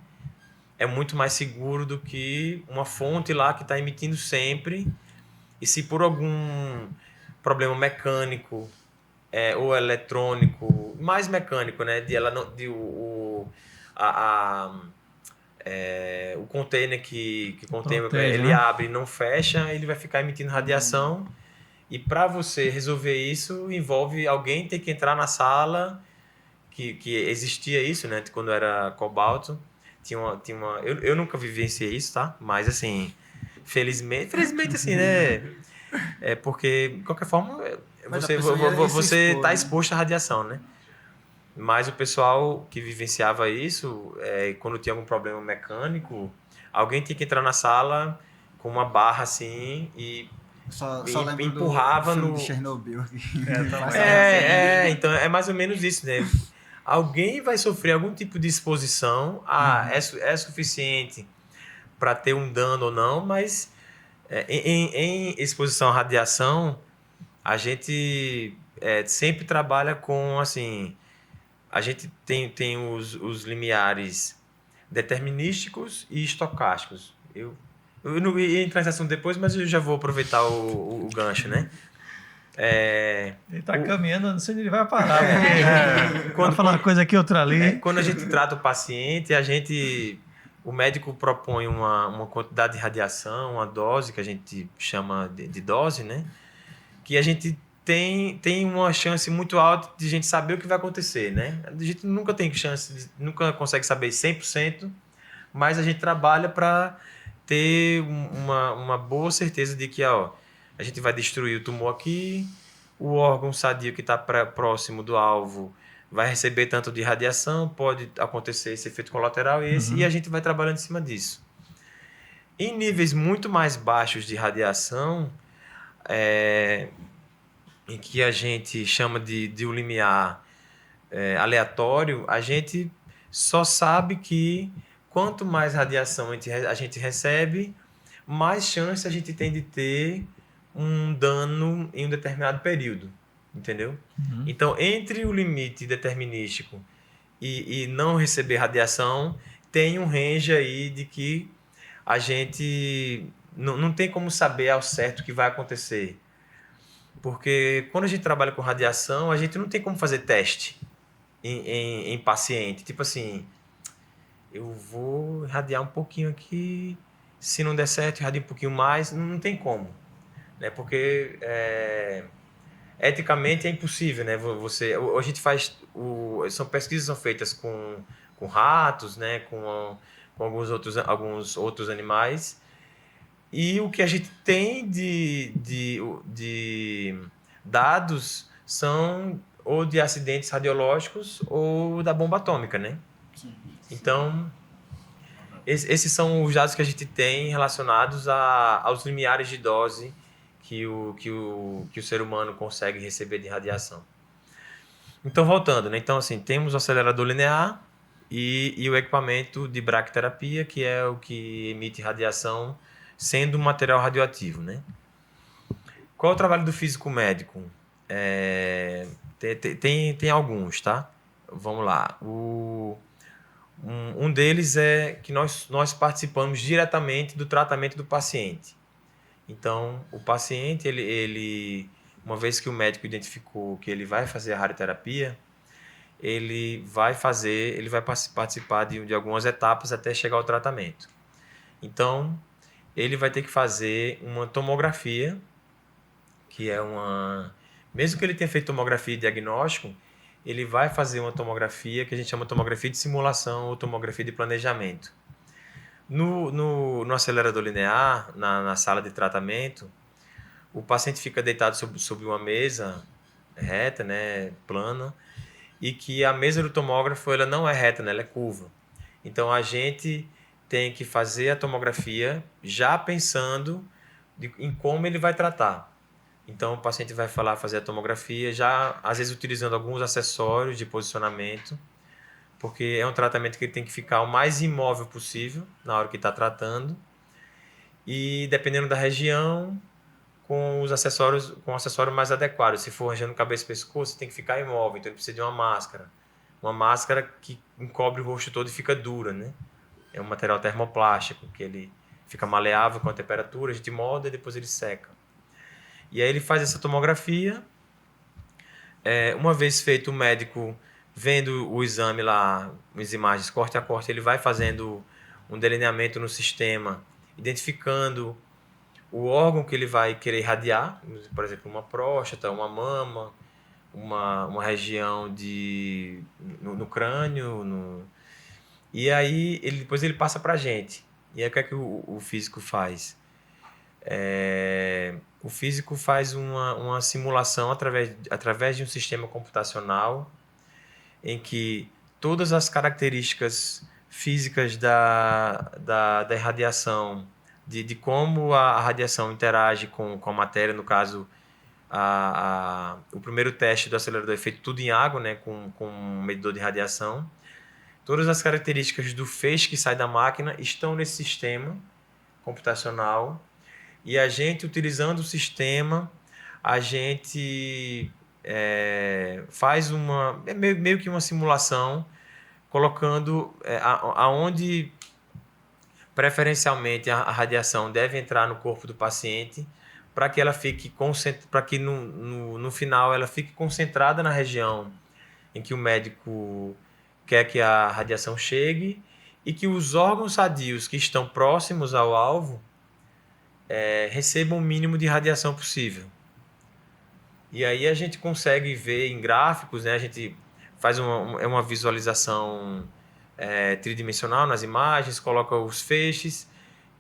é muito mais seguro do que uma fonte lá que está emitindo sempre. E se por algum problema mecânico ou eletrônico, mais mecânico, né? De ela não, de a, a, o container que contém, Protege, ele né? abre e não fecha, ele vai ficar emitindo radiação. E para você resolver isso, envolve alguém ter que entrar na sala, que existia isso, né? Quando era cobalto. Eu nunca vivenciei isso, tá? Mas assim, felizmente assim, né? É porque, de qualquer forma, Mas a pessoa ia se você expor, está né? exposto à radiação, né? Mas o pessoal que vivenciava isso, quando tinha algum problema mecânico, alguém tinha que entrar na sala com uma barra assim e Só lembro do empurrava filme de no. Chernobyl que Também. passava essa cena. Então é mais ou menos isso, né? Alguém vai sofrer algum tipo de exposição, é suficiente para ter um dano ou não, mas em exposição à radiação, a gente sempre trabalha com, assim, a gente tem os limiares determinísticos e estocásticos. Eu não ia entrar nesse assunto depois, mas eu já vou aproveitar o gancho, né? Ele tá O- caminhando, não sei onde ele vai parar, porque vai quando, falar uma quando, coisa aqui, outra ali. quando a gente trata o paciente, o médico propõe uma quantidade de radiação, uma dose, que a gente chama de dose, né? Que a gente tem uma chance muito alta de a gente saber o que vai acontecer, né? A gente nunca tem chance, nunca consegue saber 100%, mas a gente trabalha para ter uma boa certeza de que a gente vai destruir o tumor aqui, o órgão sadio que está próximo do alvo vai receber tanto de radiação, pode acontecer esse efeito colateral e a gente vai trabalhando em cima disso. Em níveis muito mais baixos de radiação, em que a gente chama de um limiar aleatório, a gente só sabe que quanto mais radiação a gente recebe, mais chance a gente tem de ter um dano em um determinado período, entendeu? Então, entre o limite determinístico e não receber radiação, tem um range aí de que a gente não tem como saber ao certo o que vai acontecer. Porque quando a gente trabalha com radiação, a gente não tem como fazer teste em paciente. Tipo assim, eu vou irradiar um pouquinho aqui, se não der certo, irradiar um pouquinho mais, não tem como. Né? Porque eticamente é impossível, né? A gente faz, são pesquisas são feitas com ratos, né? Com alguns outros animais, e o que a gente tem de dados são ou de acidentes radiológicos ou da bomba atômica, né? Sim. Então, esses são os dados que a gente tem relacionados aos limiares de dose que o ser humano consegue receber de radiação. Então, voltando, né? Então, assim, temos o acelerador linear e o equipamento de braquiterapia, que é o que emite radiação sendo um material radioativo, né? Qual é o trabalho do físico médico? Tem alguns, tá? Vamos lá. Um deles é que nós participamos diretamente do tratamento do paciente. Então, o paciente, uma vez que o médico identificou que ele vai fazer a radioterapia, ele vai participar de algumas etapas até chegar ao tratamento. Então, ele vai ter que fazer uma tomografia, que é mesmo que ele tenha feito tomografia e diagnóstico, ele vai fazer uma tomografia que a gente chama de tomografia de simulação ou tomografia de planejamento. No acelerador linear, na sala de tratamento, o paciente fica deitado sobre uma mesa reta, né, plana, e que a mesa do tomógrafo ela não é reta, né, ela é curva. Então a gente tem que fazer a tomografia já pensando em como ele vai tratar. Então o paciente vai fazer a tomografia já, às vezes utilizando alguns acessórios de posicionamento, porque é um tratamento que ele tem que ficar o mais imóvel possível na hora que está tratando. E dependendo da região, com os acessórios, com o acessório mais adequado. Se for região cabeça e pescoço, você tem que ficar imóvel, então ele precisa de uma máscara. Uma máscara que encobre o rosto todo e fica dura, né? É um material termoplástico, que ele fica maleável com a temperatura, a gente molda e depois ele seca. E aí ele faz essa tomografia. Uma vez feito, o médico, vendo o exame lá, as imagens corte a corte, ele vai fazendo um delineamento no sistema, identificando o órgão que ele vai querer irradiar, por exemplo, uma próstata, uma mama, uma região no crânio. E aí depois ele passa para a gente. E aí o que é que o físico faz? O físico faz uma simulação através de um sistema computacional em que todas as características físicas da irradiação, de como a radiação interage com a matéria, no caso, o primeiro teste do acelerador é feito tudo em água, né, com um medidor de radiação. Todas as características do feixe que sai da máquina estão nesse sistema computacional. E a gente, utilizando o sistema, a gente faz meio que uma simulação, colocando aonde preferencialmente a radiação deve entrar no corpo do paciente, para que ela fique para que no final ela fique concentrada na região em que o médico quer que a radiação chegue e que os órgãos sadios que estão próximos ao alvo recebam o mínimo de radiação possível. E aí a gente consegue ver em gráficos, né? A gente faz uma visualização tridimensional nas imagens, coloca os feixes,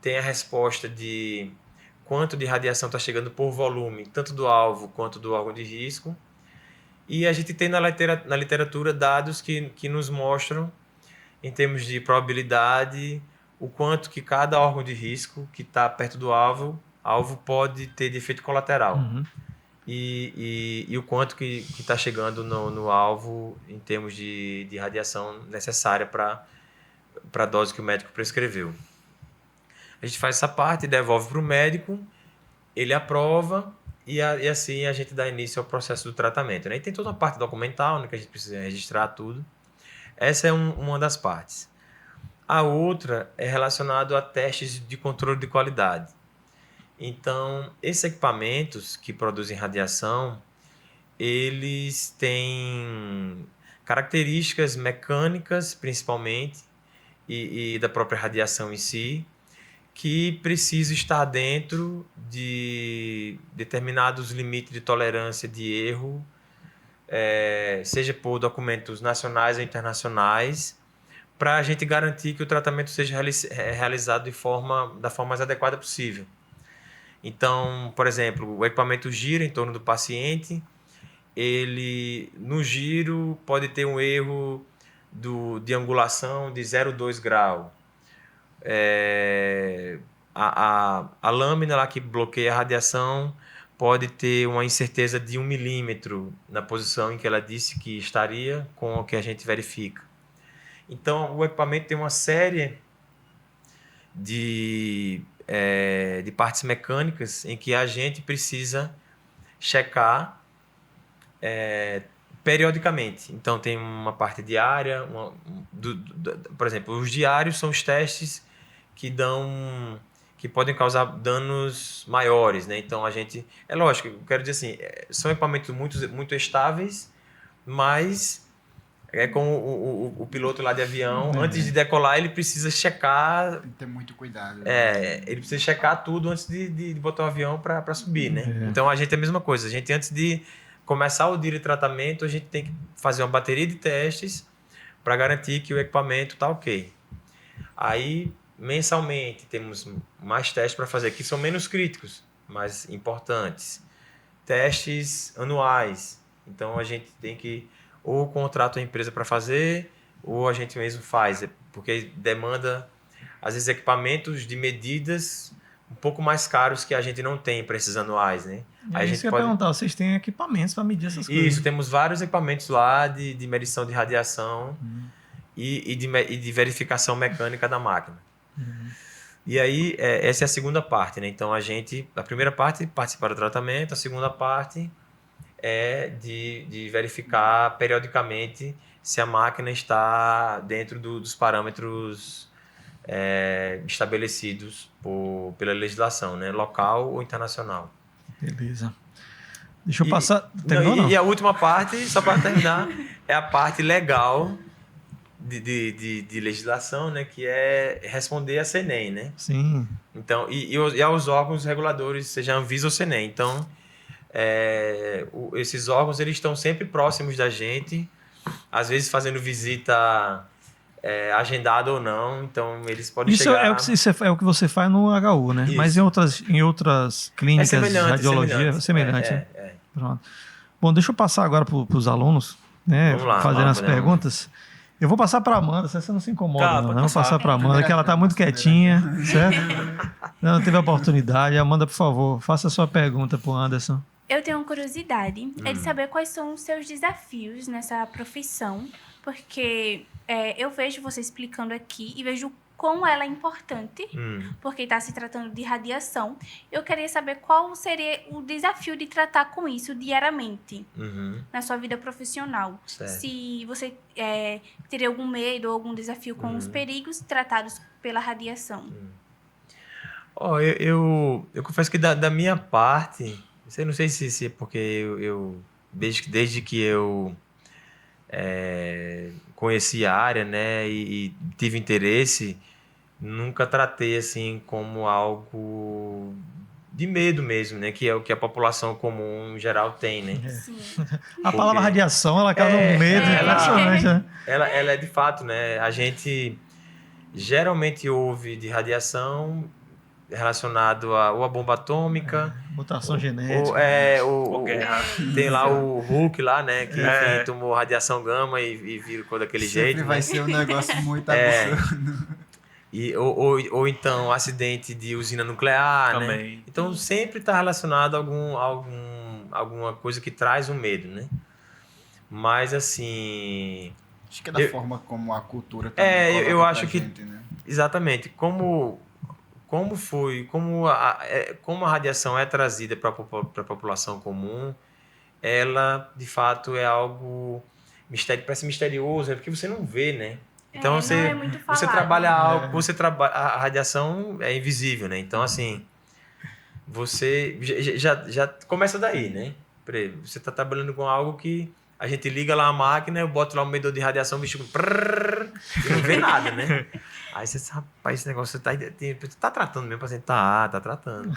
tem a resposta de quanto de radiação está chegando por volume, tanto do alvo quanto do órgão de risco. E a gente tem na literatura dados que nos mostram, em termos de probabilidade, o quanto que cada órgão de risco que está perto do alvo pode ter de efeito colateral. Uhum. E o quanto que está chegando no alvo em termos de radiação necessária para a dose que o médico prescreveu. A gente faz essa parte, devolve para o médico, ele aprova e assim a gente dá início ao processo do tratamento, né? E tem toda uma parte documental, né, que a gente precisa registrar tudo. Essa é uma das partes. A outra é relacionada a testes de controle de qualidade. Então, esses equipamentos que produzem radiação, eles têm características mecânicas, principalmente, e da própria radiação em si, que precisam estar dentro de determinados limites de tolerância de erro, seja por documentos nacionais ou internacionais, para a gente garantir que o tratamento seja realizado da forma mais adequada possível. Então, por exemplo, o equipamento gira em torno do paciente, ele no giro pode ter um erro de angulação de 0,2 grau. A lâmina lá que bloqueia a radiação pode ter uma incerteza de 1 milímetro na posição em que ela disse que estaria com o que a gente verifica. Então, o equipamento tem uma série de partes mecânicas em que a gente precisa checar periodicamente. Então, tem uma parte diária, por exemplo, os diários são os testes que podem causar danos maiores, né? Então, é lógico, eu quero dizer assim, são equipamentos muito, muito estáveis, mas é como o piloto lá de avião, antes de decolar, ele precisa checar. Tem que ter muito cuidado. Ele precisa checar tudo antes de botar o avião para subir, né? Então a gente é a mesma coisa. A gente, antes de começar o dia de tratamento, a gente tem que fazer uma bateria de testes para garantir que o equipamento está ok. Aí, mensalmente, temos mais testes para fazer, que são menos críticos, mas importantes. Testes anuais. Então, a gente tem que ou contrata a empresa para fazer, ou a gente mesmo faz, porque demanda, às vezes, equipamentos de medidas um pouco mais caros que a gente não tem para esses anuais, né? Aí a gente pode perguntar, vocês têm equipamentos para medir essas coisas? Isso, temos vários equipamentos lá de medição de radiação e de verificação mecânica da máquina. E aí, essa é a segunda parte, né? Então, a primeira parte, participar do tratamento, a segunda parte é de verificar periodicamente se a máquina está dentro dos parâmetros estabelecidos pela legislação, né? Local ou internacional. Beleza. Deixa eu passar... Terminou, não? E a última parte, só para terminar, é a parte legal de legislação, né? Que é responder a CNEM, né? Sim. Então, e aos órgãos reguladores, seja Anvisa ou CNEM. Então, esses órgãos eles estão sempre próximos da gente, às vezes fazendo visita agendada ou não, então eles podem chegar... Isso é o que você faz no HU, né? Isso. Mas em outras clínicas de radiologia é semelhante. Pronto. Bom, deixa eu passar agora para os alunos, né? Vamos lá, fazendo as perguntas. Eu vou passar para a Amanda, se você não se incomoda, não. Vou passar para a Amanda, que ela está muito quietinha, certo? Não teve a oportunidade. Amanda, por favor, faça a sua pergunta para o Anderson. Eu tenho uma curiosidade, é de saber quais são os seus desafios nessa profissão, porque eu vejo você explicando aqui e vejo como ela é importante, porque está se tratando de radiação. Eu queria saber qual seria o desafio de tratar com isso diariamente na sua vida profissional. Certo. Se você teria algum medo ou algum desafio com os perigos tratados pela radiação. Eu confesso que da minha parte, não sei se é porque eu desde que eu conheci a área, né, e tive interesse, nunca tratei assim como algo de medo mesmo, né, que é o que a população comum em geral tem, né? Sim. A palavra radiação, ela causa um medo impressionante, né? Ela é de fato, né, a gente geralmente ouve de radiação relacionado a bomba atômica, mutação genética, tem lá o Hulk lá, né, que enfim, tomou radiação gama e virou daquele jeito. Sempre vai ser um negócio muito absurdo. Ou então acidente de usina nuclear, também, né? Então sempre está relacionado a alguma coisa que traz um medo, né? Mas assim, acho que é da forma como a cultura também eu acho que gente, né? Exatamente, como a radiação é trazida para a população comum, ela de fato é algo parece misterioso, porque você não vê, né? Então não é muito falado. Você trabalha algo, a radiação é invisível, né? Então assim, você já começa daí, né? Você está trabalhando com algo que a gente liga lá a máquina, eu boto lá um medidor de radiação, o bicho e não vê nada, né? Aí você sabe, rapaz, esse negócio você tá tratando mesmo, o paciente tá tratando.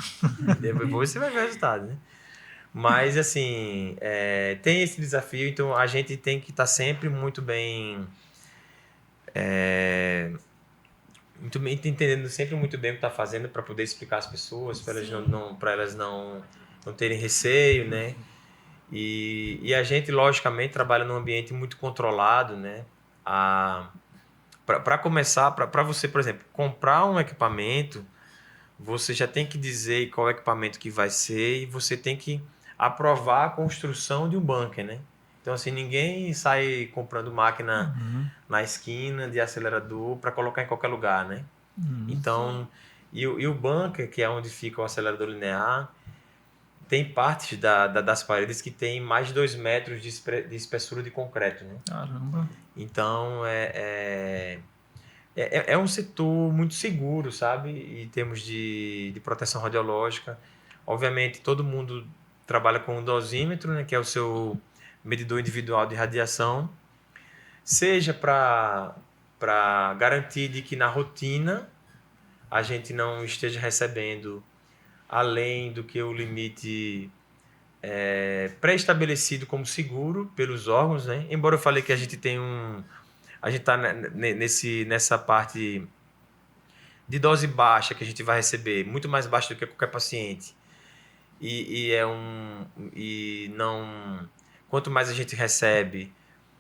Depois você vai ver o resultado, né? Mas, assim, tem esse desafio, então a gente tem que estar sempre muito bem entendendo sempre muito bem o que está fazendo para poder explicar às pessoas, para elas não terem receio, né? E a gente, logicamente, trabalha num ambiente muito controlado, né? Para começar, para você, por exemplo, comprar um equipamento, você já tem que dizer qual equipamento que vai ser e você tem que aprovar a construção de um bunker, né? Então, assim, ninguém sai comprando máquina na esquina de acelerador para colocar em qualquer lugar, né? Então, e o bunker, que é onde fica o acelerador linear, tem partes das paredes que tem mais de 2 metros de espessura de concreto, né? Caramba! Então, é um setor muito seguro, sabe? Em termos de proteção radiológica. Obviamente, todo mundo trabalha com um dosímetro, né? Que é o seu medidor individual de radiação. Seja para garantir de que na rotina a gente não esteja recebendo além do que o limite pré-estabelecido como seguro pelos órgãos, né? Embora eu falei que a gente tem a gente está nessa parte de dose baixa que a gente vai receber, muito mais baixa do que qualquer paciente. E não, quanto mais a gente recebe,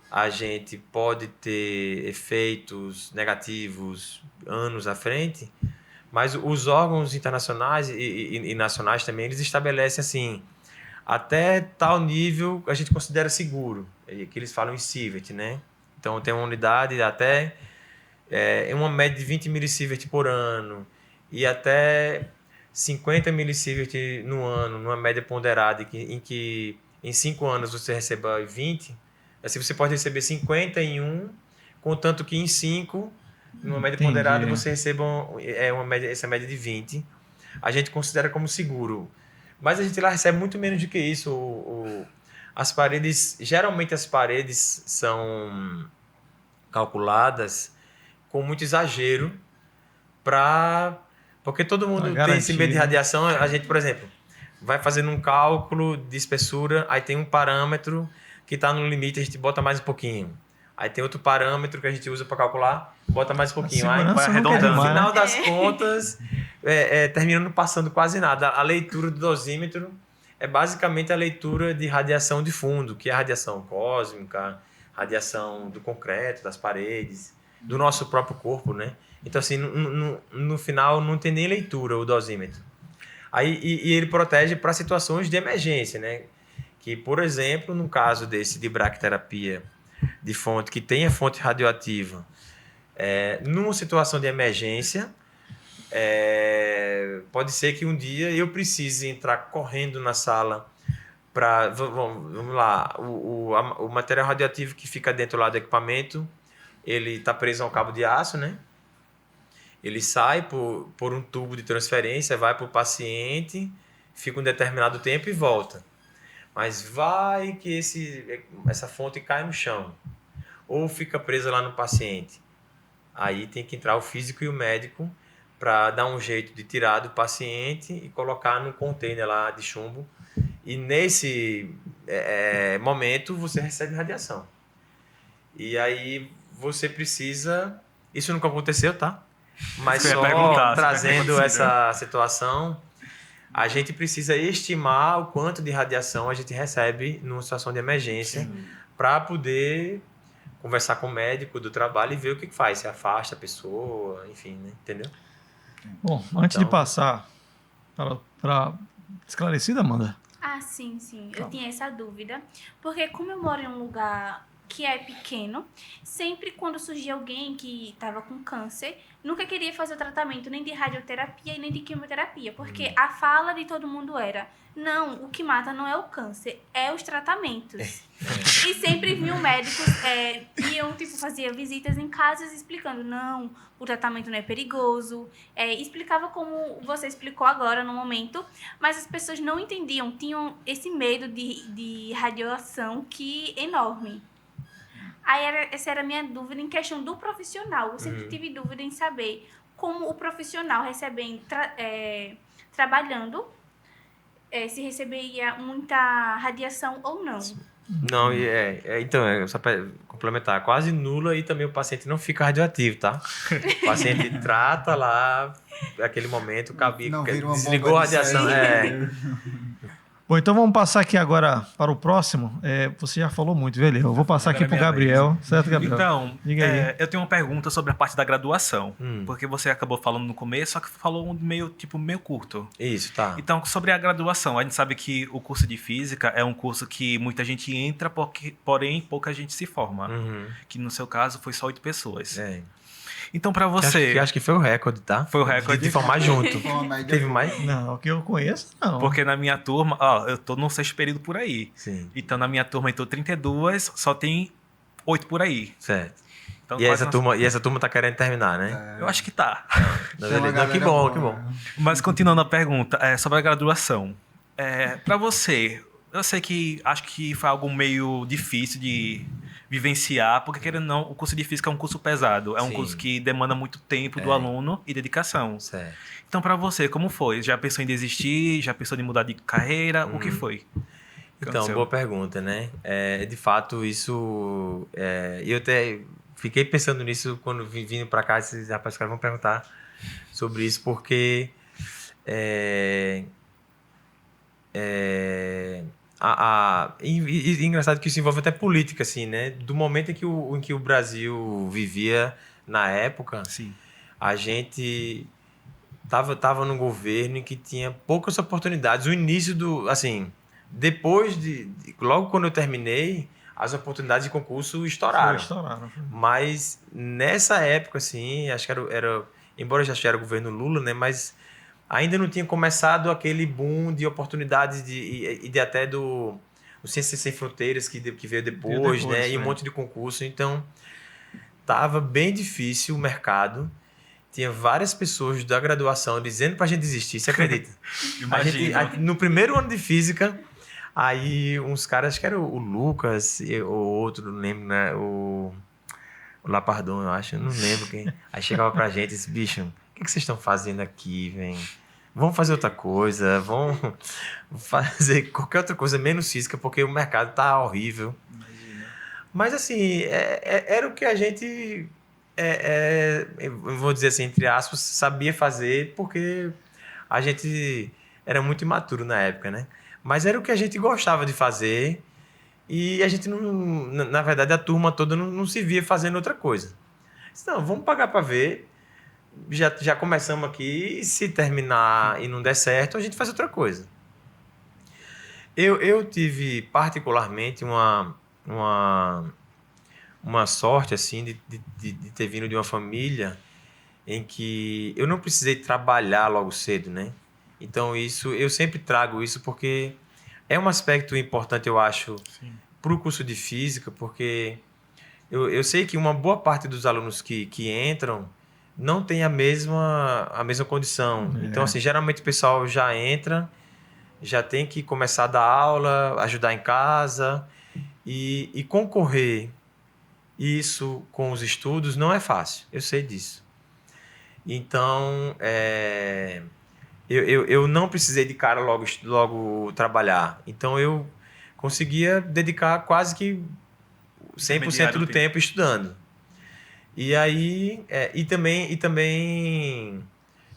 a gente pode ter efeitos negativos anos à frente, mas os órgãos internacionais e nacionais também, eles estabelecem assim, até tal nível a gente considera seguro, que eles falam em CIVET, né? Então tem uma unidade até uma média de 20 milisievert por ano e até 50 milisievert no ano, numa média ponderada em que em 5 anos você receba 20, assim você pode receber 50 em um, contanto que em 5, numa média ponderada, você receba essa média de 20. A gente considera como seguro. Mas a gente lá recebe muito menos do que isso. As paredes, geralmente as paredes são calculadas com muito exagero porque todo mundo tem esse medo de radiação. A gente, por exemplo, vai fazendo um cálculo de espessura, aí tem um parâmetro que está no limite, a gente bota mais um pouquinho. Aí tem outro parâmetro que a gente usa para calcular, bota mais um pouquinho. Aí vai arredondando. No final das contas, termina não passando quase nada. A leitura do dosímetro é basicamente a leitura de radiação de fundo, que é a radiação cósmica, radiação do concreto, das paredes, do nosso próprio corpo, né? Então, assim, no final não tem nem leitura o dosímetro. Aí, e ele protege para situações de emergência, né? Que, por exemplo, no caso desse de braquiterapia de fonte, que tenha fonte radioativa, numa situação de emergência, pode ser que um dia eu precise entrar correndo na sala para... Vamos lá, o material radioativo que fica dentro lá do equipamento, ele está preso a um cabo de aço, né? Ele sai por um tubo de transferência, vai para o paciente, fica um determinado tempo e volta. Mas vai que essa fonte cai no chão ou fica presa lá no paciente. Aí tem que entrar o físico e o médico para dar um jeito de tirar do paciente e colocar no container lá de chumbo. E nesse momento você recebe radiação. E aí você precisa... Isso nunca aconteceu, tá? Mas só trazendo essa situação, a gente precisa estimar o quanto de radiação a gente recebe numa situação de emergência para poder conversar com o médico do trabalho e ver o que faz, se afasta a pessoa, enfim, né? Entendeu? Bom, antes de passar para esclarecida, Amanda? Ah, sim. Eu tinha essa dúvida, porque como eu moro em um lugar que é pequeno, sempre quando surgia alguém que estava com câncer, nunca queria fazer o tratamento nem de radioterapia e nem de quimioterapia, porque a fala de todo mundo era: não, o que mata não é o câncer, é os tratamentos. E sempre vinham médicos, fazia visitas em casas explicando: não, o tratamento não é perigoso, explicava como você explicou agora no momento, mas as pessoas não entendiam, tinham esse medo de radiação enorme. Aí essa era a minha dúvida em questão do profissional. Eu sempre tive dúvida em saber como o profissional recebendo, trabalhando, se receberia muita radiação ou não. Não, então, só para complementar, quase nula e também o paciente não fica radioativo, tá? O paciente trata lá, naquele momento, desligou a radiação. Bom, então vamos passar aqui agora para o próximo. Você já falou muito, viu, Eu vou passar aqui para o Gabriel. Certo, Gabriel? Então, eu tenho uma pergunta sobre a parte da graduação. Porque você acabou falando no começo, só que falou meio curto. Isso, tá. Então, sobre a graduação, a gente sabe que o curso de Física é um curso que muita gente entra, porém pouca gente se forma. Que no seu caso foi só 8 pessoas. Então, para você... Acho que foi o recorde, tá? Foi o recorde. De formar junto. Teve mais? Não, o que eu conheço, não. Porque na minha turma... eu tô no 6º período por aí. Sim. Então, na minha turma entrou 32, só tem 8 por aí. Certo. Então, e essa turma tá querendo terminar, né? Eu acho que tá. Que bom. Mas, continuando a pergunta, sobre a graduação. Para você, eu sei que acho que foi algo meio difícil de vivenciar, porque, querendo ou não, o curso de Física é um curso pesado. É um curso que demanda muito tempo do aluno e dedicação. Certo. Então, para você, como foi? Já pensou em desistir? Já pensou em mudar de carreira? O que foi? Então, boa pergunta, né? De fato, isso... eu até fiquei pensando nisso quando vindo para cá. Esses rapazes, os caras vão perguntar sobre isso, porque... engraçado que isso envolve até política, assim, né? Do momento em que o Brasil vivia na época, Sim. a gente tava num governo em que tinha poucas oportunidades. O início do... Assim, depois logo quando eu terminei, as oportunidades de concurso estouraram. Mas nessa época, assim, acho que era embora já era o governo Lula, né? Mas ainda não tinha começado aquele boom de oportunidades de até do Ciências Sem Fronteiras que veio depois, né? E um monte de concurso. Então, tava bem difícil o mercado. Tinha várias pessoas da graduação dizendo pra gente desistir, você acredita? No primeiro ano de física, aí uns caras, acho que era o Lucas ou outro, não lembro, né? O Lapardon, eu acho, não lembro quem. Aí chegava pra gente e disse, bicho, o que vocês estão fazendo aqui, velho? Vamos fazer outra coisa, vamos fazer qualquer outra coisa, menos física, porque o mercado tá horrível. Imagina. Mas assim, era o que a gente, eu vou dizer assim, entre aspas, sabia fazer, porque a gente era muito imaturo na época, né? Mas era o que a gente gostava de fazer e a gente, não, na verdade, a turma toda não se via fazendo outra coisa. Não, vamos pagar para ver. Já começamos aqui, e se terminar e não der certo, a gente faz outra coisa. Eu tive particularmente uma sorte assim de ter vindo de uma família em que eu não precisei trabalhar logo cedo, né? Então eu sempre trago isso porque é um aspecto importante, eu acho, para o curso de física, porque eu sei que uma boa parte dos alunos que entram não tem a mesma condição. Então, assim, geralmente o pessoal já entra, já tem que começar a dar aula, ajudar em casa e concorrer isso com os estudos não é fácil. Eu sei disso. Então, eu não precisei de cara logo trabalhar. Então, eu conseguia dedicar quase que 100% do tempo estudando. E aí, e também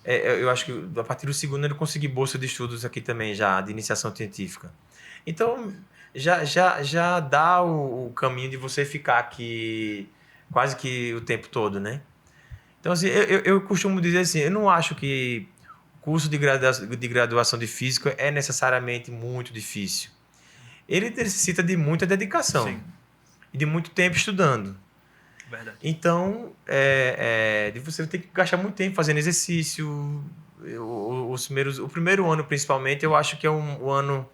eu acho que a partir do segundo ano eu consegui bolsa de estudos aqui também já, de iniciação científica. Então, já dá o caminho de você ficar aqui quase que o tempo todo, né? Então, assim, eu costumo dizer assim, eu não acho que o curso de graduação de física é necessariamente muito difícil. Ele necessita de muita dedicação. Sim. E de muito tempo estudando. Verdade. Então, você tem que gastar muito tempo fazendo exercício. O primeiro ano, principalmente, eu acho que é um ano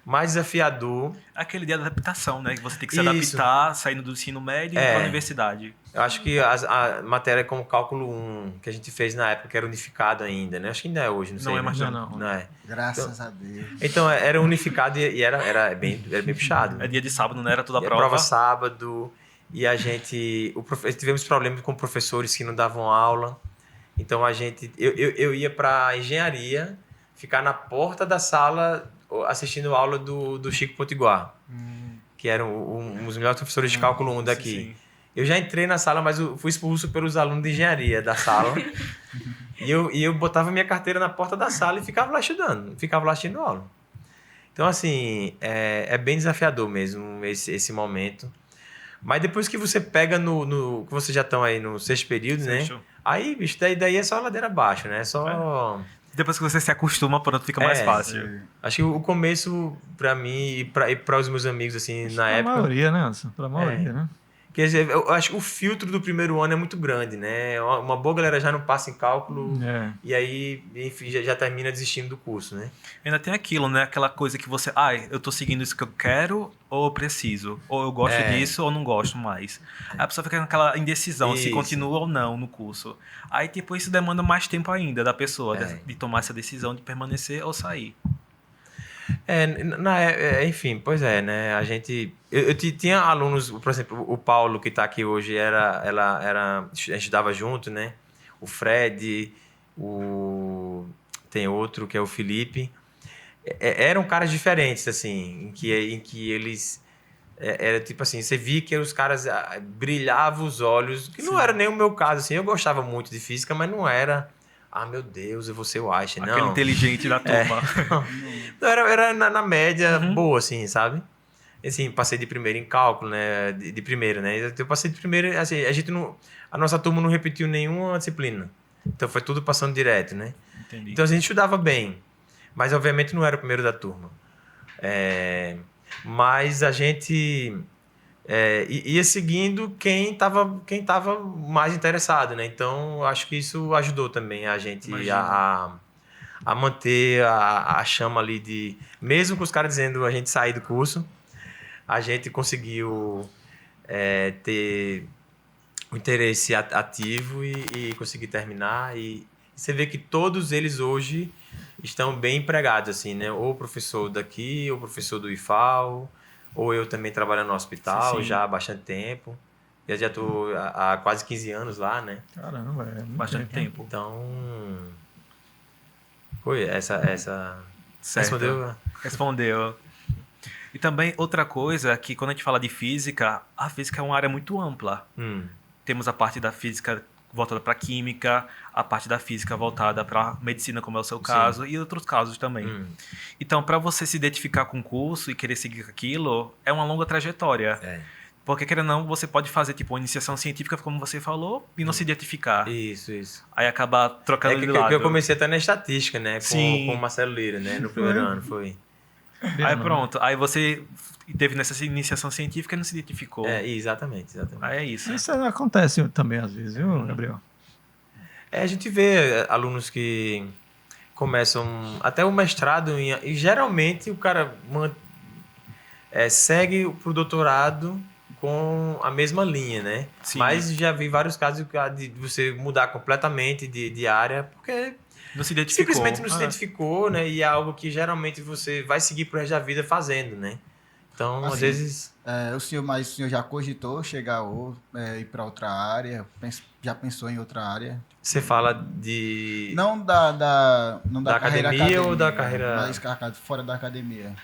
mais desafiador. Aquele dia da adaptação, né? Que você tem que se adaptar, saindo do ensino médio e ir para a universidade. Eu acho que a matéria como cálculo 1, que a gente fez na época, que era unificado ainda, né? Acho que ainda é hoje, não sei. Não é mais não é. Graças a Deus. Então, era unificado e era bem puxado. É dia de sábado, não era toda a prova? Prova sábado. E a gente... tivemos problemas com professores que não davam aula. Então, eu ia para engenharia, ficar na porta da sala assistindo a aula do Chico Potiguar, que era um dos melhores professores de cálculo 1 daqui. Sim. Eu já entrei na sala, mas eu fui expulso pelos alunos de engenharia da sala. e eu botava minha carteira na porta da sala e ficava lá estudando, ficava lá assistindo aula. Então, assim, é bem desafiador mesmo esse momento. Mas depois que você pega que vocês já estão aí no sexto período, né? Aí, bicho, daí é só ladeira abaixo, né? Depois que você se acostuma, pronto, fica mais fácil. Acho que o começo, pra mim e para os meus amigos, assim, na época... Pra maioria, né, Anderson? Pra maioria, né? Quer dizer, eu acho que o filtro do primeiro ano é muito grande, né? Uma boa galera já não passa em cálculo e aí, enfim, já termina desistindo do curso, né? Ainda tem aquilo, né? Aquela coisa que você... eu tô seguindo isso que eu quero ou eu preciso? Ou eu gosto disso ou não gosto mais. Aí a pessoa fica naquela indecisão, se continua ou não no curso. Aí, tipo, isso demanda mais tempo ainda da pessoa, de tomar essa decisão de permanecer ou sair. Enfim, pois é, né? A gente... Eu tinha alunos, por exemplo, o Paulo, que está aqui hoje, a gente estudava junto, né? O Fred, tem outro que é o Felipe. eram caras diferentes, assim, em que eles... Era tipo assim, você via que os caras brilhavam os olhos, que não era nem o meu caso, assim, eu gostava muito de física, mas não era, meu Deus, eu vou ser o Einstein, não. Aquele inteligente da turma. Não, era na média boa, assim, sabe? Assim, passei de primeiro em cálculo, né? De primeiro, né? Eu passei de primeiro, assim, a nossa turma não repetiu nenhuma disciplina. Então foi tudo passando direto, né? Entendi. Então a gente estudava bem, mas obviamente não era o primeiro da turma. Mas a gente ia seguindo quem tava mais interessado, né? Então acho que isso ajudou também a gente a manter a chama ali de... Mesmo com os caras dizendo a gente sair do curso, a gente conseguiu ter o interesse ativo e conseguir terminar. E você vê que todos eles hoje estão bem empregados, assim, né? Ou professor daqui, ou professor do IFAL, ou eu também trabalhando no hospital já há bastante tempo. Eu já estou há quase 15 anos lá, né? Caramba, Bastante tempo. Então, foi essa Certo. Respondeu. E também outra coisa que quando a gente fala de física, a física é uma área muito ampla. Temos a parte da física voltada para química, a parte da física voltada para medicina, como é o seu caso, e outros casos também. Então, para você se identificar com o curso e querer seguir aquilo, é uma longa trajetória. Porque, querendo ou não, você pode fazer tipo uma iniciação científica, como você falou, e não se identificar. Isso. Aí acabar trocando de lado. Eu comecei até na estatística, né? Com o Marcelo Lira, né? No primeiro ano, foi. Aí pronto. Aí você teve nessa iniciação científica e não se identificou. Exatamente. Aí é isso. Isso acontece também às vezes, viu, Gabriel? A gente vê alunos que começam até o mestrado e geralmente o cara segue pro doutorado com a mesma linha, né? Sim. Mas já vi vários casos de você mudar completamente de área, porque não se identificou. Simplesmente não se identificou, né? E é algo que geralmente você vai seguir pro resto da vida fazendo, né? Então, assim, às vezes... o senhor já cogitou chegar ou ir para outra área? Já pensou em outra área? Você fala de... Não da academia ou da carreira... Mas fora da academia.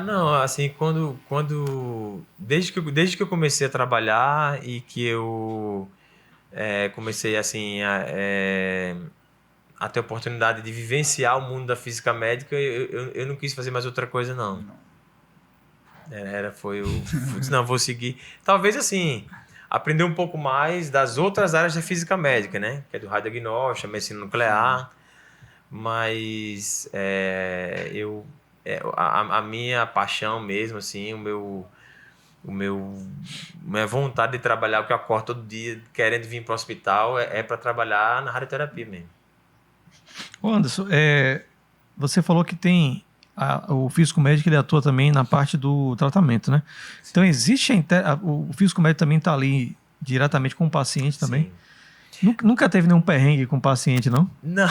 Não, assim, desde que eu comecei a trabalhar e que eu comecei, assim, a ter a oportunidade de vivenciar o mundo da física médica, eu não quis fazer mais outra coisa, não. Não, vou seguir. Talvez, assim, aprender um pouco mais das outras áreas da física médica, né? Que é do radiodiagnóstico, medicina nuclear. Mas a minha paixão mesmo, assim, minha vontade de trabalhar, o que eu acordo todo dia querendo vir para o hospital, é para trabalhar na radioterapia mesmo. Ô Anderson, você falou que tem o físico médico, ele atua também na parte do tratamento, né? Sim. Então existe o físico médico também está ali diretamente com o paciente também? Sim. Nunca teve nenhum perrengue com o paciente, não? Não.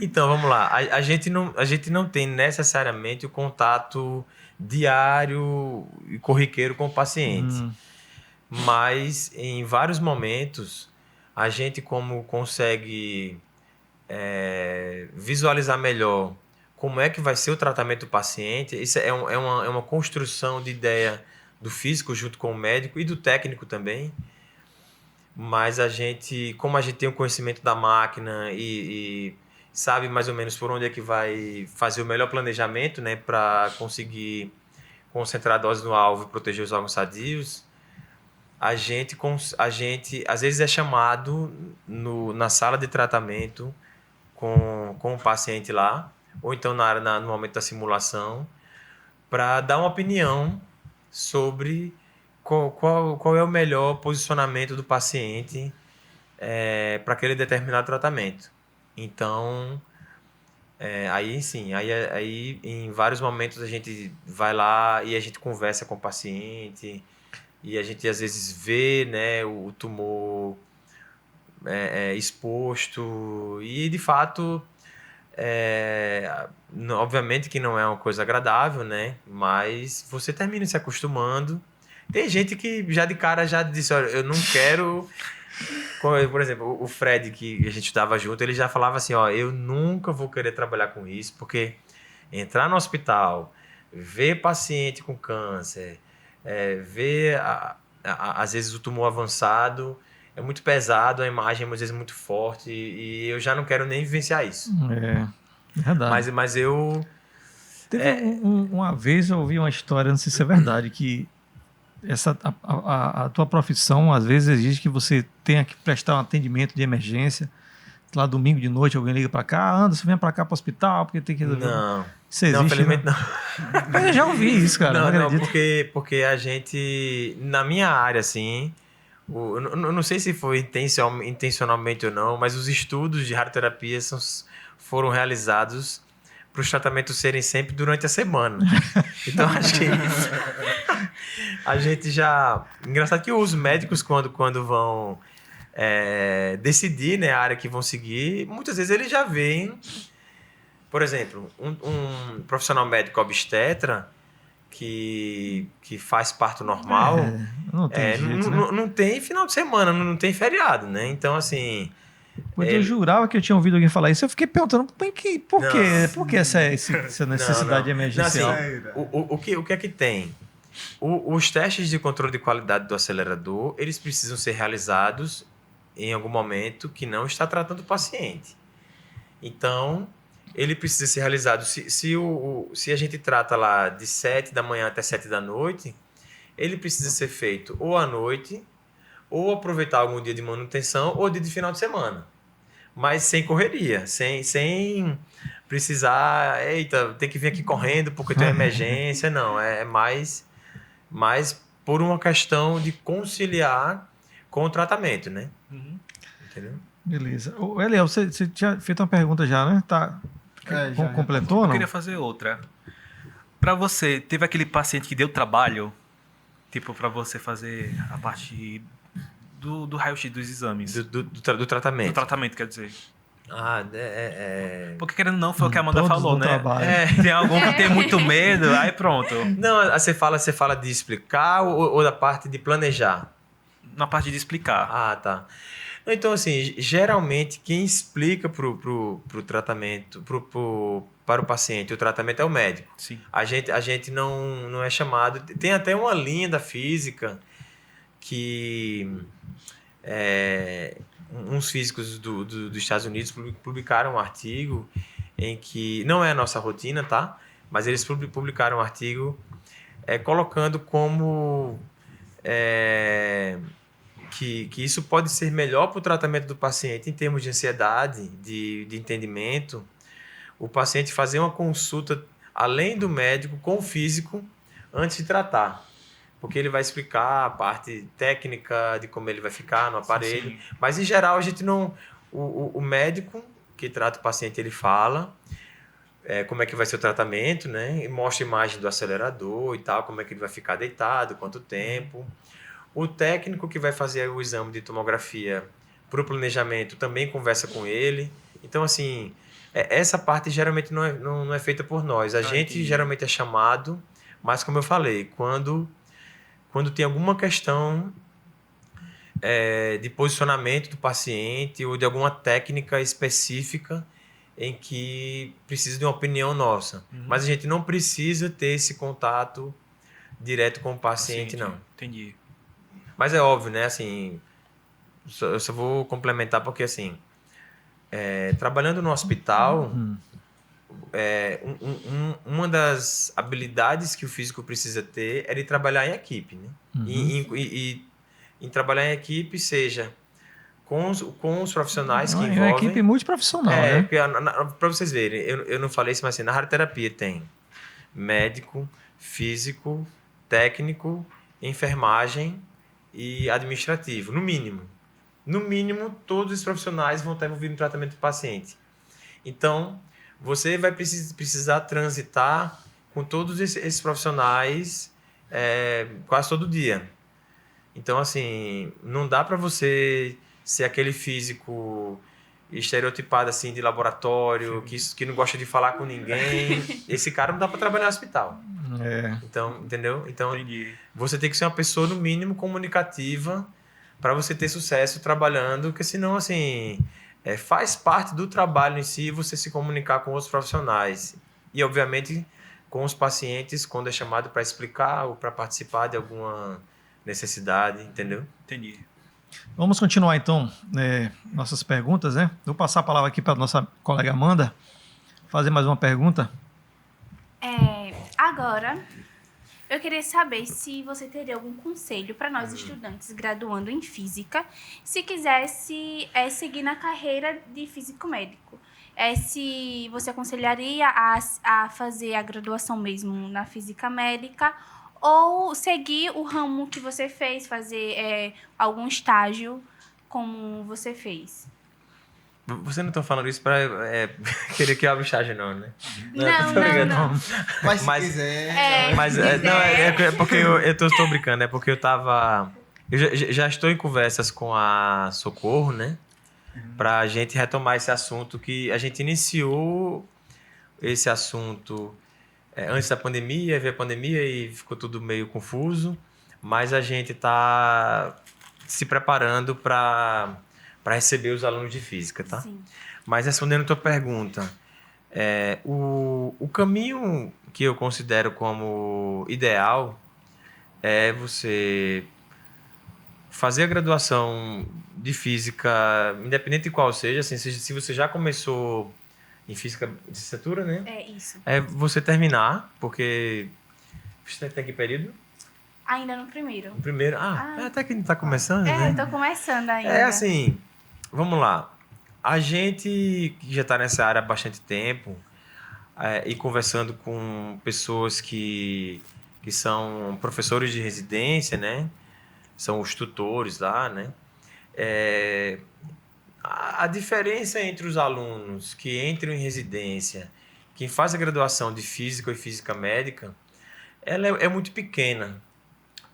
Então, vamos lá. A gente não tem necessariamente o contato diário e corriqueiro com o paciente. Mas, em vários momentos, a gente como consegue visualizar melhor como é que vai ser o tratamento do paciente. Isso é uma construção de ideia do físico junto com o médico e do técnico também. Mas como a gente tem o conhecimento da máquina e sabe mais ou menos por onde é que vai fazer o melhor planejamento, né, para conseguir concentrar a dose no alvo e proteger os órgãos sadios, a gente às vezes é chamado na sala de tratamento com o paciente lá, ou então no momento da simulação, para dar uma opinião sobre qual é o melhor posicionamento do paciente para aquele determinado tratamento. Então, aí sim, aí em vários momentos a gente vai lá e a gente conversa com o paciente e a gente às vezes vê, né, o tumor exposto e de fato obviamente que não é uma coisa agradável, né, mas você termina se acostumando. Tem gente que já de cara já disse, olha, eu não quero... Por exemplo, o Fred, que a gente estava junto, ele já falava assim, ó, eu nunca vou querer trabalhar com isso, porque entrar no hospital, ver paciente com câncer, ver, às vezes, o tumor avançado, é muito pesado, a imagem às vezes muito forte, e eu já não quero nem vivenciar isso. É verdade. Mas eu... Uma vez eu ouvi uma história, não sei se é verdade, que a tua profissão às vezes exige que você tenha que prestar um atendimento de emergência. Lá domingo de noite alguém liga para cá, Anderson, vem para cá para o hospital, porque tem que resolver. Não, isso existe, não, felizmente não. Mas eu já ouvi isso, cara. Não, porque a gente, na minha área, assim, não sei se foi intencionalmente ou não, mas os estudos de radioterapia foram realizados para os tratamentos serem sempre durante a semana. Então, acho que a gente já... Engraçado que os médicos, quando vão decidir, né, a área que vão seguir, muitas vezes eles já veem... Por exemplo, um profissional médico obstetra que faz parto normal, não tem jeito, né? não tem final de semana, não tem feriado, né? Então, assim... Eu jurava que eu tinha ouvido alguém falar isso. Eu fiquei perguntando por que essa necessidade emergencial? Assim, o que é que tem? Os testes de controle de qualidade do acelerador, eles precisam ser realizados em algum momento que não está tratando o paciente. Então, ele precisa ser realizado. Se a gente trata lá de 7 da manhã até 7 da noite, ele precisa ser feito ou à noite, ou aproveitar algum dia de manutenção, ou dia de final de semana. Mas sem correria, sem precisar, eita, tem que vir aqui correndo porque tem uma emergência. Não, é mais por uma questão de conciliar com o tratamento, né? Entendeu? Beleza. Eliel, você tinha feito uma pergunta já, né? Tá. Completou ou não? Eu queria fazer outra. Para você, teve aquele paciente que deu trabalho, tipo, para você fazer a parte do raio-x dos exames? Do tratamento. Do tratamento, quer dizer. Porque querendo ou não, foi o que a Amanda falou, né? Tem algum que tem muito medo, aí pronto. Não, você fala de explicar ou da parte de planejar? Na parte de explicar. Ah, tá. Então, assim, geralmente quem explica pro tratamento, para o paciente, o tratamento é o médico. Sim. A gente não é chamado... Tem até uma linha da física que uns físicos dos Estados Unidos publicaram um artigo em que... Não é a nossa rotina, tá? Mas eles publicaram um artigo colocando como... Que isso pode ser melhor para o tratamento do paciente em termos de ansiedade, de entendimento, o paciente fazer uma consulta além do médico com o físico antes de tratar. Porque ele vai explicar a parte técnica de como ele vai ficar no aparelho. Sim. Mas, em geral, a gente não... O médico que trata o paciente, ele fala como é que vai ser o tratamento, né? E mostra a imagem do acelerador e tal, como é que ele vai ficar deitado, quanto tempo. O técnico que vai fazer o exame de tomografia para o planejamento também conversa com ele. Então, assim, essa parte geralmente não é feita por nós. A gente geralmente é chamado, mas, como eu falei, quando tem alguma questão de posicionamento do paciente ou de alguma técnica específica em que precisa de uma opinião nossa. Mas a gente não precisa ter esse contato direto com o paciente, não. Entendi. Mas é óbvio, né? Assim, eu só vou complementar porque, assim, trabalhando no hospital, uma das habilidades que o físico precisa ter é de trabalhar em equipe, né? E em trabalhar em equipe, seja com os profissionais que envolvem... É uma equipe multiprofissional, né? Para vocês verem, eu não falei isso, mas assim, na radioterapia tem médico, físico, técnico, enfermagem e administrativo, no mínimo. No mínimo, todos os profissionais vão estar envolvidos no tratamento do paciente. Então, você vai precisar transitar com todos esses profissionais quase todo dia. Então, assim, não dá para você ser aquele físico estereotipado assim, de laboratório, que não gosta de falar com ninguém. Esse cara não dá para trabalhar no hospital. Então, entendeu? Então, Entendi. Você tem que ser uma pessoa, no mínimo, comunicativa para você ter sucesso trabalhando, porque senão, assim, faz parte do trabalho em si você se comunicar com outros profissionais. e, obviamente, com os pacientes quando é chamado para explicar ou para participar de alguma necessidade, entendeu? Entendi. Vamos continuar, então, nossas perguntas, né? Vou passar a palavra aqui para a nossa colega Amanda, fazer mais uma pergunta. Agora, eu queria saber se você teria algum conselho para nós estudantes graduando em Física, se quisesse seguir na carreira de físico-médico. Se você aconselharia a fazer a graduação mesmo na Física Médica ou seguir o ramo que você fez, fazer algum estágio como você fez. Você não está falando isso para querer que eu abra o estágio, não, né? Não. Mas se quiser... É porque eu estou brincando, é porque eu já estou em conversas com a Socorro, né? Para a gente retomar esse assunto que a gente iniciou esse assunto antes da pandemia, veio a pandemia e ficou tudo meio confuso, mas a gente está se preparando para receber os alunos de física, tá? Sim. Mas respondendo a tua pergunta, o caminho que eu considero como ideal é você fazer a graduação de física, independente de qual seja, assim, se você já começou em física de licenciatura, né? É isso. É você terminar, porque você tem que período? Ainda no primeiro. No primeiro. Até que não está começando, né? Tô começando ainda. Assim, vamos lá. A gente que já está nessa área há bastante tempo e conversando com pessoas que são professores de residência, né? São os tutores lá, né? A diferença entre os alunos que entram em residência, quem faz a graduação de Física e Física Médica, ela é muito pequena.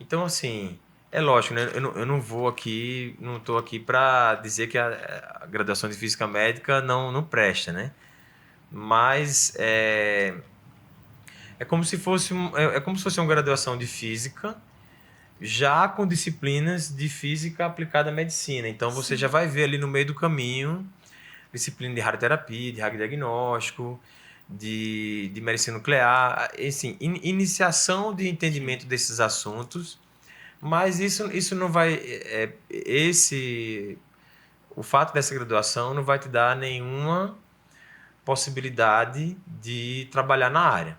Então, assim, é lógico, né? Eu não vou aqui, não estou aqui para dizer que a graduação de Física Médica não presta, né? Mas é como se fosse uma graduação de Física já com disciplinas de Física aplicada à medicina. Então, você já vai ver ali no meio do caminho disciplina de radioterapia, de radiodiagnóstico, de medicina nuclear, assim, iniciação de entendimento desses assuntos, mas isso não vai... o fato dessa graduação não vai te dar nenhuma possibilidade de trabalhar na área.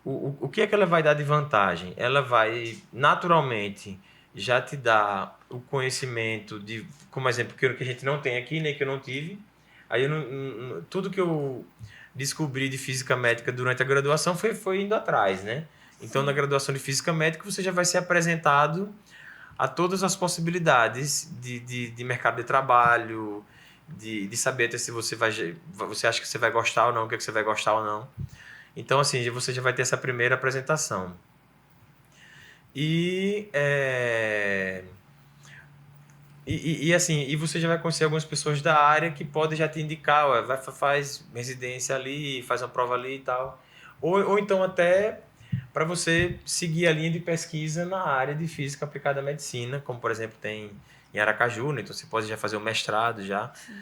O que é que ela vai dar de vantagem? Ela vai, naturalmente, já te dar o conhecimento de, como exemplo, que a gente não tem aqui, nem que eu não tive. Aí tudo que eu descobri de física médica durante a graduação foi indo atrás, né? Então, na graduação de física médica, você já vai ser apresentado a todas as possibilidades de mercado de trabalho, de saber até se você acha que você vai gostar ou não, o que é que você vai gostar ou não. Então, assim, você já vai ter essa primeira apresentação. E assim, você já vai conhecer algumas pessoas da área que podem já te indicar, faz residência ali, faz uma prova ali e tal. Ou então até para você seguir a linha de pesquisa na área de física aplicada à medicina, como, por exemplo, tem em Aracaju, né? Então você pode já fazer o mestrado já. Sim.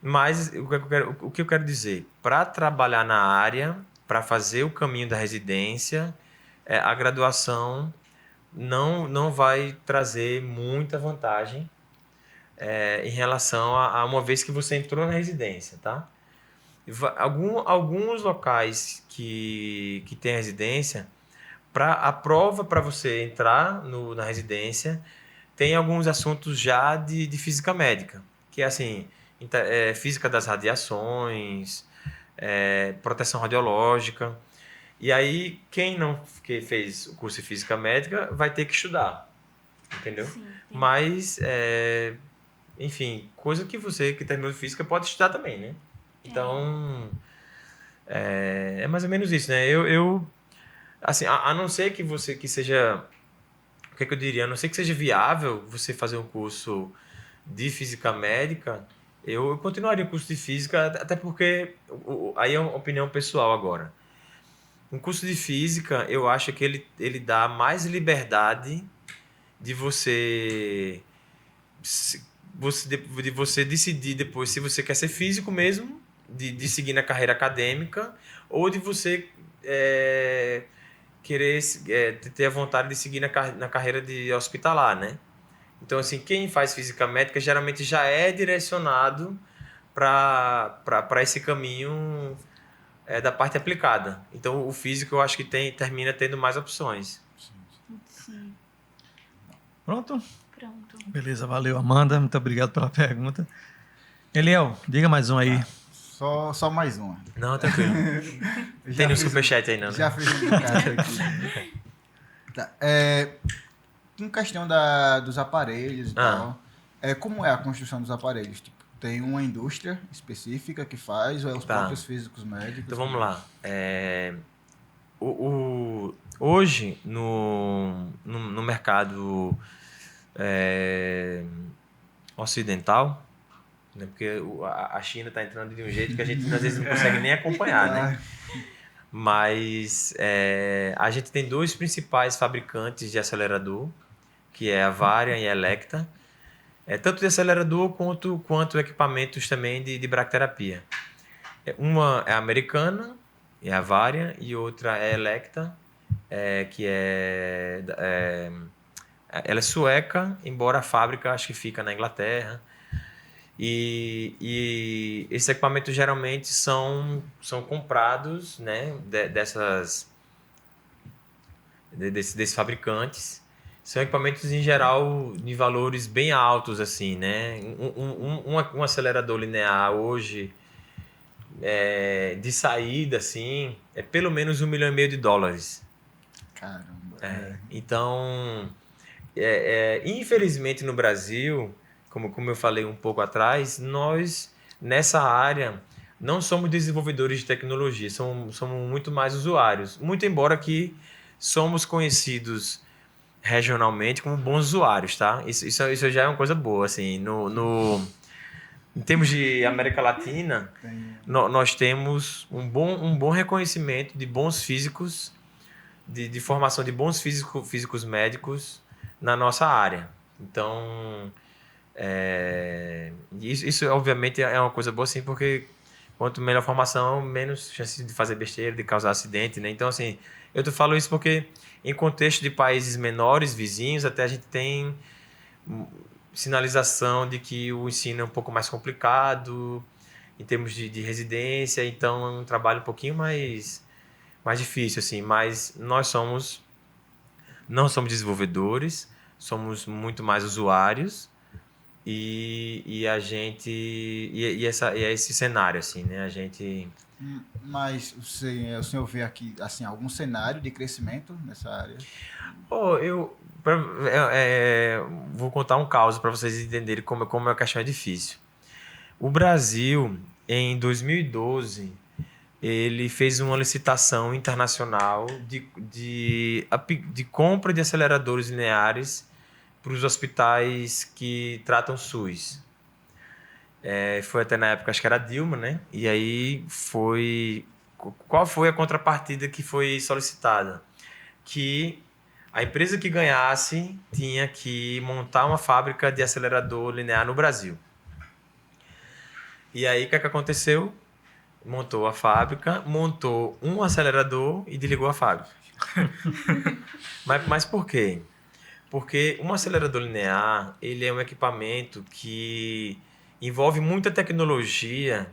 Mas o que eu quero dizer? Para trabalhar na área, para fazer o caminho da residência, a graduação não vai trazer muita vantagem em relação a uma vez que você entrou na residência, tá? Alguns locais que tem residência, a prova para você entrar na residência tem alguns assuntos já de física médica, que é assim, física das radiações, proteção radiológica. E aí, quem fez o curso de física médica vai ter que estudar, entendeu? Sim. Mas, enfim, coisa que você que terminou de física pode estudar também, né? Então, é mais ou menos isso, né? Eu assim, a não ser que seja, o que é que eu diria? A não ser que seja viável você fazer um curso de física médica, eu continuaria o curso de física, até porque, aí é uma opinião pessoal agora. Um curso de física, eu acho que ele dá mais liberdade de você decidir depois se você quer ser físico mesmo, de seguir na carreira acadêmica, ou de você querer ter a vontade de seguir na carreira de hospitalar, né? Então, assim, quem faz física médica geralmente já é direcionado para esse caminho da parte aplicada. Então, o físico eu acho que termina tendo mais opções. Sim. Pronto? Pronto. Beleza, valeu, Amanda. Muito obrigado pela pergunta. Eliel, diga mais um aí. Só mais uma. Não, tranquilo. Tem no superchat aí, não, né? Já fiz um bocado aqui. Tá. Em questão dos aparelhos e tal, como é a construção dos aparelhos? Tipo, tem uma indústria específica que faz ou é os próprios físicos médicos? Então vamos lá. Hoje, no mercado ocidental, né, porque a China está entrando de um jeito que a gente às vezes não consegue nem acompanhar, né? Mas a gente tem 2 principais fabricantes de acelerador, que é a Varian e a Elekta, tanto de acelerador quanto equipamentos também de bracterapia. Uma é americana, é a Varian, e outra é a Elekta, que ela é sueca, embora a fábrica acho que fica na Inglaterra. E esses equipamentos geralmente são comprados, né, desses fabricantes. São equipamentos em geral de valores bem altos, assim, né? Um acelerador linear hoje de saída, assim, é pelo menos $1,5 milhão. Caramba. Então, infelizmente no Brasil, como eu falei um pouco atrás, nós nessa área não somos desenvolvedores de tecnologia, somos muito mais usuários. Muito embora que somos conhecidos regionalmente como bons usuários, tá? Isso já é uma coisa boa, assim. Em termos de América Latina, nós temos um bom reconhecimento de bons físicos, de formação de bons físicos médicos na nossa área. Então, isso obviamente é uma coisa boa, sim, porque quanto melhor a formação, menos chance de fazer besteira, de causar acidente, né? Então, assim, eu te falo isso porque em contexto de países menores, vizinhos, até a gente tem sinalização de que o ensino é um pouco mais complicado em termos de residência, então é um trabalho um pouquinho mais difícil, assim, mas nós não somos desenvolvedores, somos muito mais usuários e a gente é esse cenário, assim, né? A gente... Mas o senhor vê aqui assim algum cenário de crescimento nessa área? Vou contar um caso para vocês entenderem como a questão é difícil. O Brasil, em 2012, ele fez uma licitação internacional de compra de aceleradores lineares para os hospitais que tratam SUS. Foi até na época, acho que era Dilma, né? E aí qual foi a contrapartida que foi solicitada? Que a empresa que ganhasse tinha que montar uma fábrica de acelerador linear no Brasil. E aí, o que aconteceu? Montou a fábrica, montou um acelerador e desligou a fábrica. Mas por quê? Porque um acelerador linear, ele é um equipamento que envolve muita tecnologia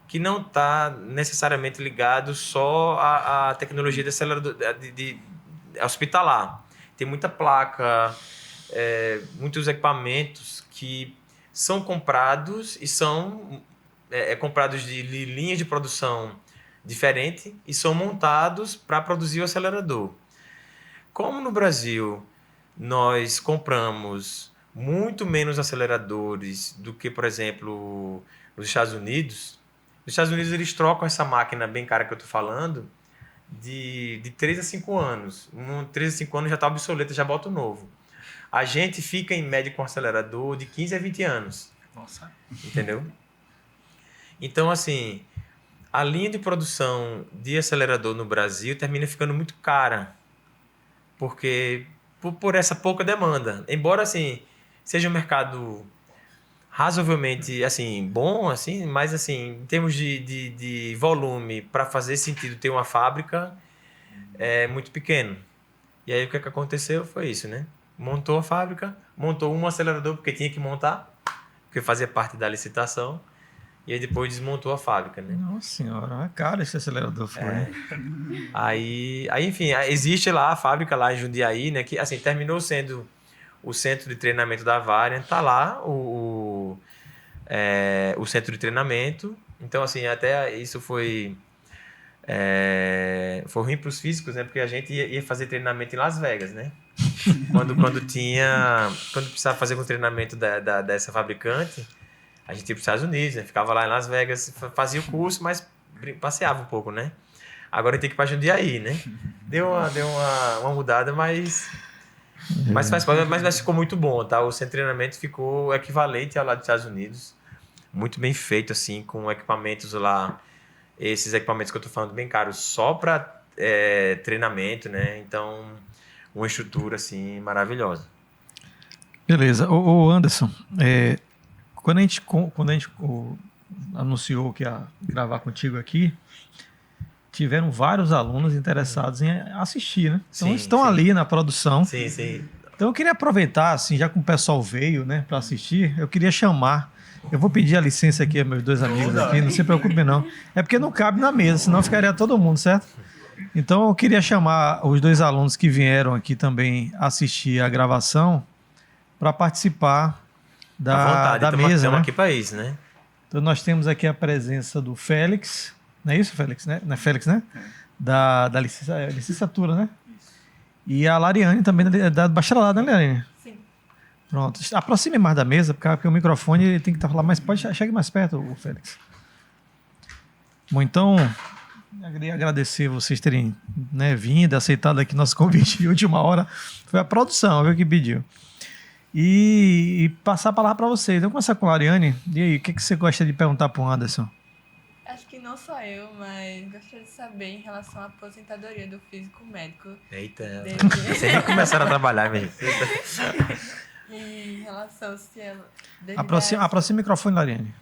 que não está necessariamente ligado só à tecnologia de acelerador de hospitalar. Tem muita placa, muitos equipamentos que são comprados e são comprados de linhas de produção diferente e são montados para produzir o acelerador. Como no Brasil nós compramos muito menos aceleradores do que, por exemplo, nos Estados Unidos. Nos Estados Unidos eles trocam essa máquina bem cara que eu estou falando de 3 a 5 anos. 3 a 5 anos já está obsoleto, já bota o novo. A gente fica em média com acelerador de 15 a 20 anos. Nossa. Entendeu? Então, assim, a linha de produção de acelerador no Brasil termina ficando muito cara. Porque por essa pouca demanda. Embora, assim, seja um mercado razoavelmente, assim, bom, assim, mas, assim, em termos de volume, para fazer sentido ter uma fábrica, é muito pequeno. E aí, o que aconteceu foi isso, né? Montou a fábrica, montou um acelerador, porque tinha que montar, porque fazia parte da licitação, e aí depois desmontou a fábrica, né? Nossa senhora, cara, esse acelerador foi. Aí, enfim, existe lá a fábrica lá em Jundiaí, né? Que, assim, terminou sendo o centro de treinamento da Variant, tá lá o centro de treinamento. Então, assim, até isso foi ruim para os físicos, né? Porque a gente ia fazer treinamento em Las Vegas, né? quando precisava fazer um treinamento dessa fabricante, a gente ia para os Estados Unidos, né? Ficava lá em Las Vegas, fazia o curso, mas passeava um pouco, né? Agora tem que ir para Jundiaí, né? Deu uma mudada, mas ficou muito bom, tá? O centro de treinamento ficou equivalente ao lá dos Estados Unidos. Muito bem feito, assim, com equipamentos lá. Esses equipamentos que eu tô falando bem caros, só para treinamento, né? Então, uma estrutura, assim, maravilhosa. Beleza. Ô Anderson, quando a gente anunciou que ia gravar contigo aqui, tiveram vários alunos interessados em assistir, né? Então, eles estão ali na produção. Sim, sim. Então, eu queria aproveitar, assim, já que o pessoal veio, né, para assistir, eu queria chamar. Eu vou pedir a licença aqui a meus dois amigos aqui, não se preocupe não. É porque não cabe na mesa, senão ficaria todo mundo, certo? Então, eu queria chamar os dois alunos que vieram aqui também assistir a gravação para participar da mesa. Estamos né? aqui para isso, né? Então, nós temos aqui a presença do Félix. Não é isso, Félix? Né? Não é Félix, né? Da licenciatura, né? E a Lariane também da bacharelado, né, Lariane? Sim. Pronto. Aproxime mais da mesa, porque o microfone ele tem que estar lá mais. Chegue mais perto, o Félix. Bom, então, eu queria agradecer vocês terem vindo, aceitado aqui nosso convite de última hora. Foi a produção, viu, que pediu. E passar a palavra para vocês. Então, começar com a Lariane. E aí, o que você gosta de perguntar para o Anderson? Acho que não só eu, mas gostaria de saber em relação à aposentadoria do físico médico. Eita, vocês nem começaram a trabalhar mesmo. Em relação se ela... Aproxima o microfone, Lariane.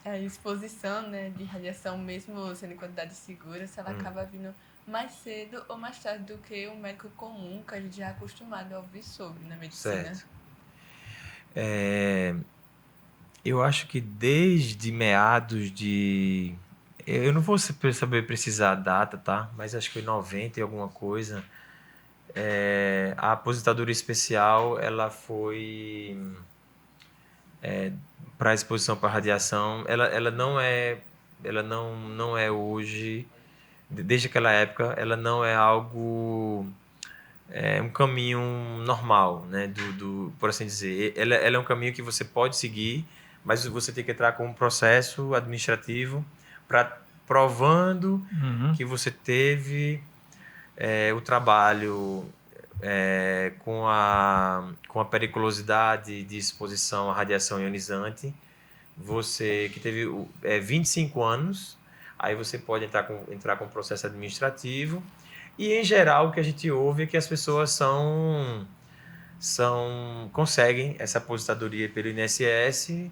A exposição, né, de radiação, mesmo sendo em quantidade segura, se ela acaba vindo mais cedo ou mais tarde do que um médico comum, que a gente já é acostumado a ouvir sobre na medicina. Certo. Eu acho que desde meados de... Eu não vou saber precisar a data, tá? Mas acho que foi 90 e alguma coisa. A aposentadoria especial, ela foi... para a exposição para radiação, ela não é hoje, desde aquela época, ela não é algo... um caminho normal, né? Por assim dizer. Ela é um caminho que você pode seguir, mas você tem que entrar com um processo administrativo provando que você teve o trabalho com a periculosidade de exposição à radiação ionizante, você que teve 25 anos, aí você pode entrar com um processo administrativo. E, em geral, o que a gente ouve é que as pessoas conseguem essa aposentadoria pelo INSS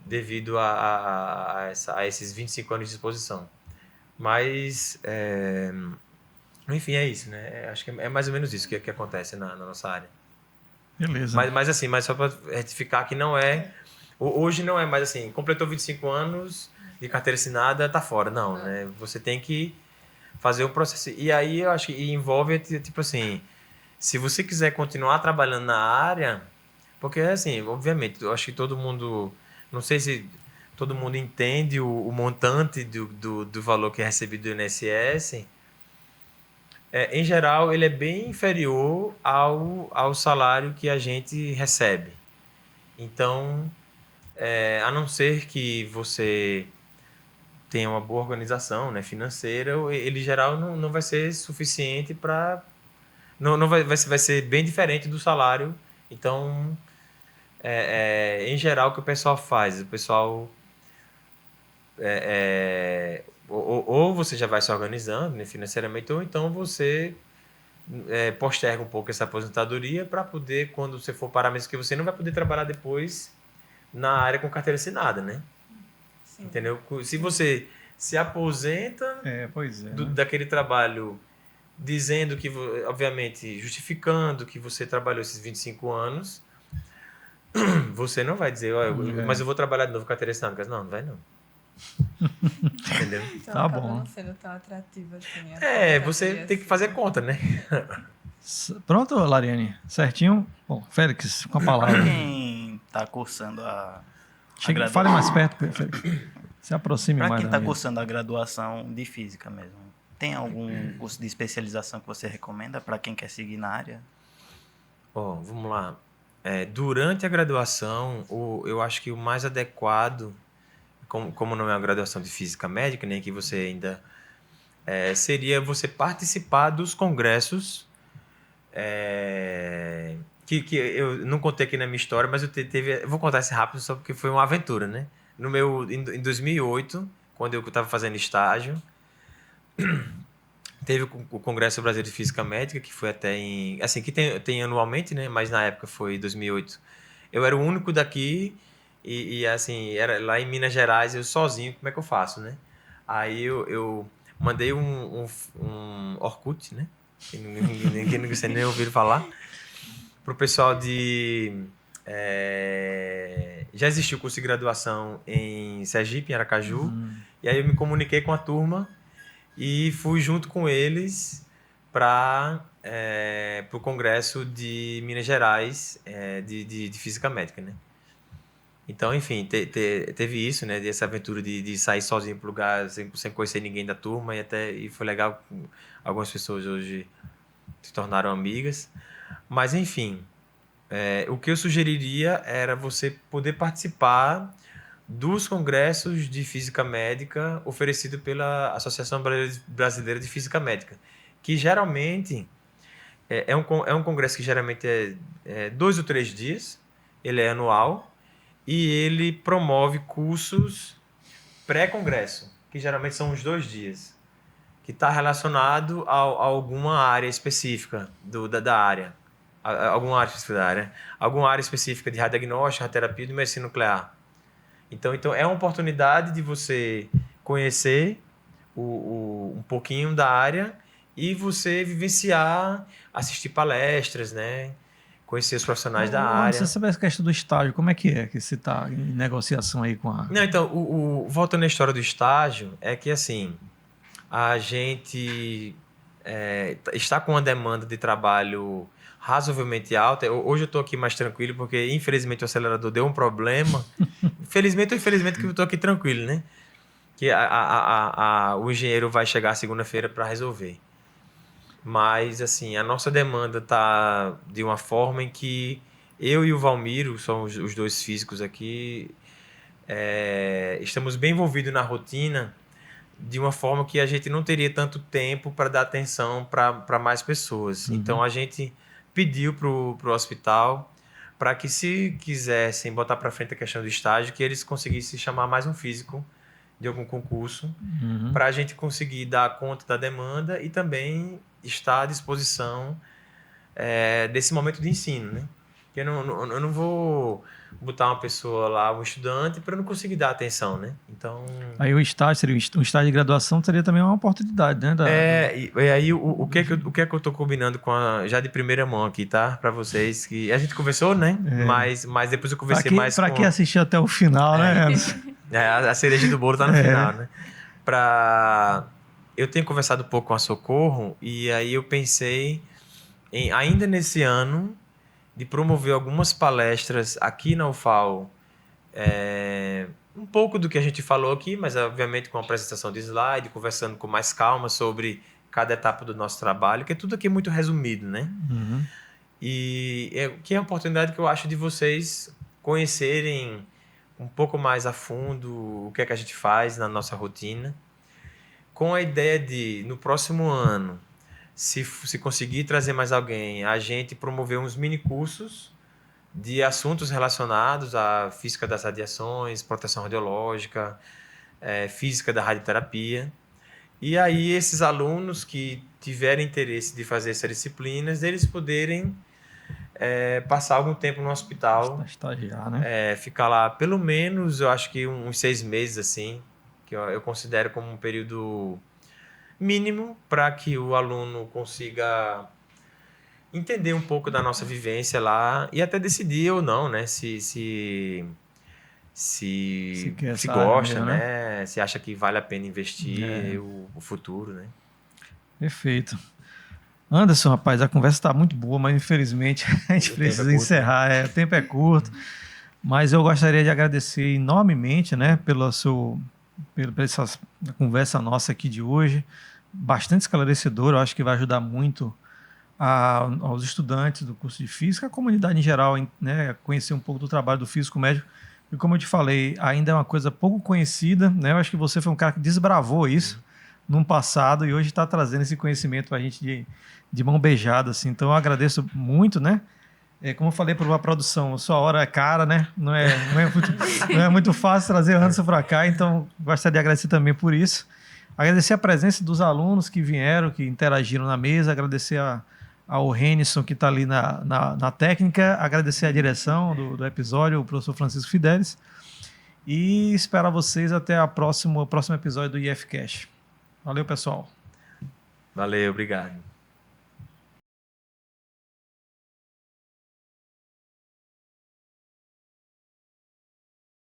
devido a esses 25 anos de exposição. Mas, enfim, é isso, né? Acho que é mais ou menos isso que acontece na nossa área. Beleza. Mas só para retificar que não é... Hoje não é mais assim, completou 25 anos de carteira assinada, tá fora. Não, né? Você tem que fazer um processo. E aí eu acho que envolve, tipo assim, se você quiser continuar trabalhando na área, porque assim, obviamente, eu acho que todo mundo, não sei se todo mundo entende o montante do valor que é recebido do INSS. Em geral, ele é bem inferior ao salário que a gente recebe. Então, a não ser que você tenha uma boa organização, né, financeira, ele em geral não vai ser suficiente para... Não vai ser bem diferente do salário. Então, em geral, o que o pessoal faz? O pessoal... ou você já vai se organizando, né, financeiramente, ou então você posterga um pouco essa aposentadoria para poder, quando você for parar, mesmo que você não vai poder trabalhar depois na área com carteira assinada, né? Sim. Entendeu? Se você se aposenta daquele trabalho, dizendo que, obviamente, justificando que você trabalhou esses 25 anos, você não vai dizer, mas eu vou trabalhar de novo com carteira assinada. Não vai não. Entendeu? Então Tá acaba bom. não sendo tão atrativo assim. Você tem que fazer conta, né? Pronto, Lariane? Certinho? Bom, Félix, com a Para palavra. quem está cursando Fale mais perto, Félix. Se aproxime Para mais quem da está mesa. cursando a graduação de física mesmo, tem algum curso de especialização que você recomenda para quem quer seguir na área? Vamos lá. Durante a graduação, eu acho que o mais adequado, como não é uma graduação de física médica, nem que você ainda... seria você participar dos congressos, que eu não contei aqui na minha história, mas eu vou contar esse rápido só porque foi uma aventura, né? Em 2008, quando eu estava fazendo estágio, teve o Congresso Brasileiro de Física Médica, que foi até assim, que tem anualmente, né? Mas na época foi 2008. Eu era o único daqui e assim, era lá em Minas Gerais, eu sozinho, como é que eu faço, né? Aí eu mandei um Orkut, né? Que ninguém nem ouviu falar. Pro pessoal já existiu o curso de graduação em Sergipe, em Aracaju. E aí eu me comuniquei com a turma e fui junto com eles para o Congresso de Minas Gerais de Física Médica, né? Então, enfim, teve isso, né? Essa aventura de sair sozinho para o lugar sem conhecer ninguém da turma e foi legal. Algumas pessoas hoje se tornaram amigas. Mas, enfim, o que eu sugeriria era você poder participar dos congressos de física médica oferecido pela Associação Brasileira de Física Médica, que geralmente é um congresso que geralmente é 2 ou 3 dias, ele é anual, e ele promove cursos pré-congresso, que geralmente são uns 2 dias, que está relacionado a alguma área específica da área. Alguma área específica da área. Alguma área específica de radiodiagnóstica, radioterapia e de medicina nuclear. Então é uma oportunidade de você conhecer um pouquinho da área e você vivenciar, assistir palestras, né? Conhecer os profissionais da área. Você sabe essa questão do estágio, como é que você está em negociação aí com a... Não, então, voltando à história do estágio, é que assim, a gente está com uma demanda de trabalho razoavelmente alta. Hoje eu estou aqui mais tranquilo porque, infelizmente, o acelerador deu um problema. Felizmente ou infelizmente que eu estou aqui tranquilo, né? Que o engenheiro vai chegar segunda-feira para resolver. Mas, assim, a nossa demanda está de uma forma em que eu e o Valmiro, somos os dois físicos aqui, estamos bem envolvidos na rotina de uma forma que a gente não teria tanto tempo para dar atenção para mais pessoas. Uhum. Então, a gente pediu para o hospital para que, se quisessem botar para frente a questão do estágio, que eles conseguissem chamar mais um físico de algum concurso, para a gente conseguir dar conta da demanda e também estar à disposição desse momento de ensino, né? Porque eu não vou botar uma pessoa lá, um estudante, para não conseguir dar atenção, né? Então... Aí o estágio seria um estágio de graduação, seria também uma oportunidade, né? E aí o que é que eu tô combinando já de primeira mão aqui, tá? Para vocês, que a gente conversou, né? Mas depois eu conversei mais com... Para quem assistir até o final, né? A cereja do bolo tá no final, né? Eu tenho conversado um pouco com a Socorro e aí eu pensei ainda nesse ano, de promover algumas palestras aqui na UFAL, um pouco do que a gente falou aqui, mas obviamente com a apresentação de slide, conversando com mais calma sobre cada etapa do nosso trabalho, que tudo aqui é muito resumido, né? Uhum. E que é uma oportunidade que eu acho de vocês conhecerem um pouco mais a fundo o que é que a gente faz na nossa rotina, com a ideia de, no próximo ano, se conseguir trazer mais alguém, a gente promover uns mini cursos de assuntos relacionados à física das radiações, proteção radiológica, física da radioterapia, E aí esses alunos que tiverem interesse de fazer essas disciplinas, eles poderem passar algum tempo no hospital. Estagiar, né? Ficar lá pelo menos, eu acho que uns 6 meses, assim, que eu considero como um período mínimo para que o aluno consiga entender um pouco da nossa vivência lá e até decidir ou não, né? Se quer essa gosta, área mesmo, né? Se acha que vale a pena investir o futuro, né? Perfeito. Anderson, rapaz, a conversa está muito boa, mas infelizmente a gente precisa encerrar. O tempo é curto. Mas eu gostaria de agradecer enormemente, né, pela essa conversa nossa aqui de hoje. Bastante esclarecedora, eu acho que vai ajudar muito aos estudantes do curso de Física, a comunidade em geral, né, conhecer um pouco do trabalho do físico médico. E como eu te falei, ainda é uma coisa pouco conhecida, né? Eu acho que você foi um cara que desbravou isso no passado e hoje está trazendo esse conhecimento para a gente de mão beijada, assim. Então eu agradeço muito, né? Como eu falei para a produção, sua hora é cara, né? Não é muito fácil trazer o Anderson para cá, então gostaria de agradecer também por isso. Agradecer a presença dos alunos que vieram, que interagiram na mesa, agradecer ao Renison, que está ali na técnica, agradecer a direção do episódio, o professor Francisco Fidelis, e esperar vocês até o próximo episódio do IFCast. Valeu, pessoal. Valeu, obrigado.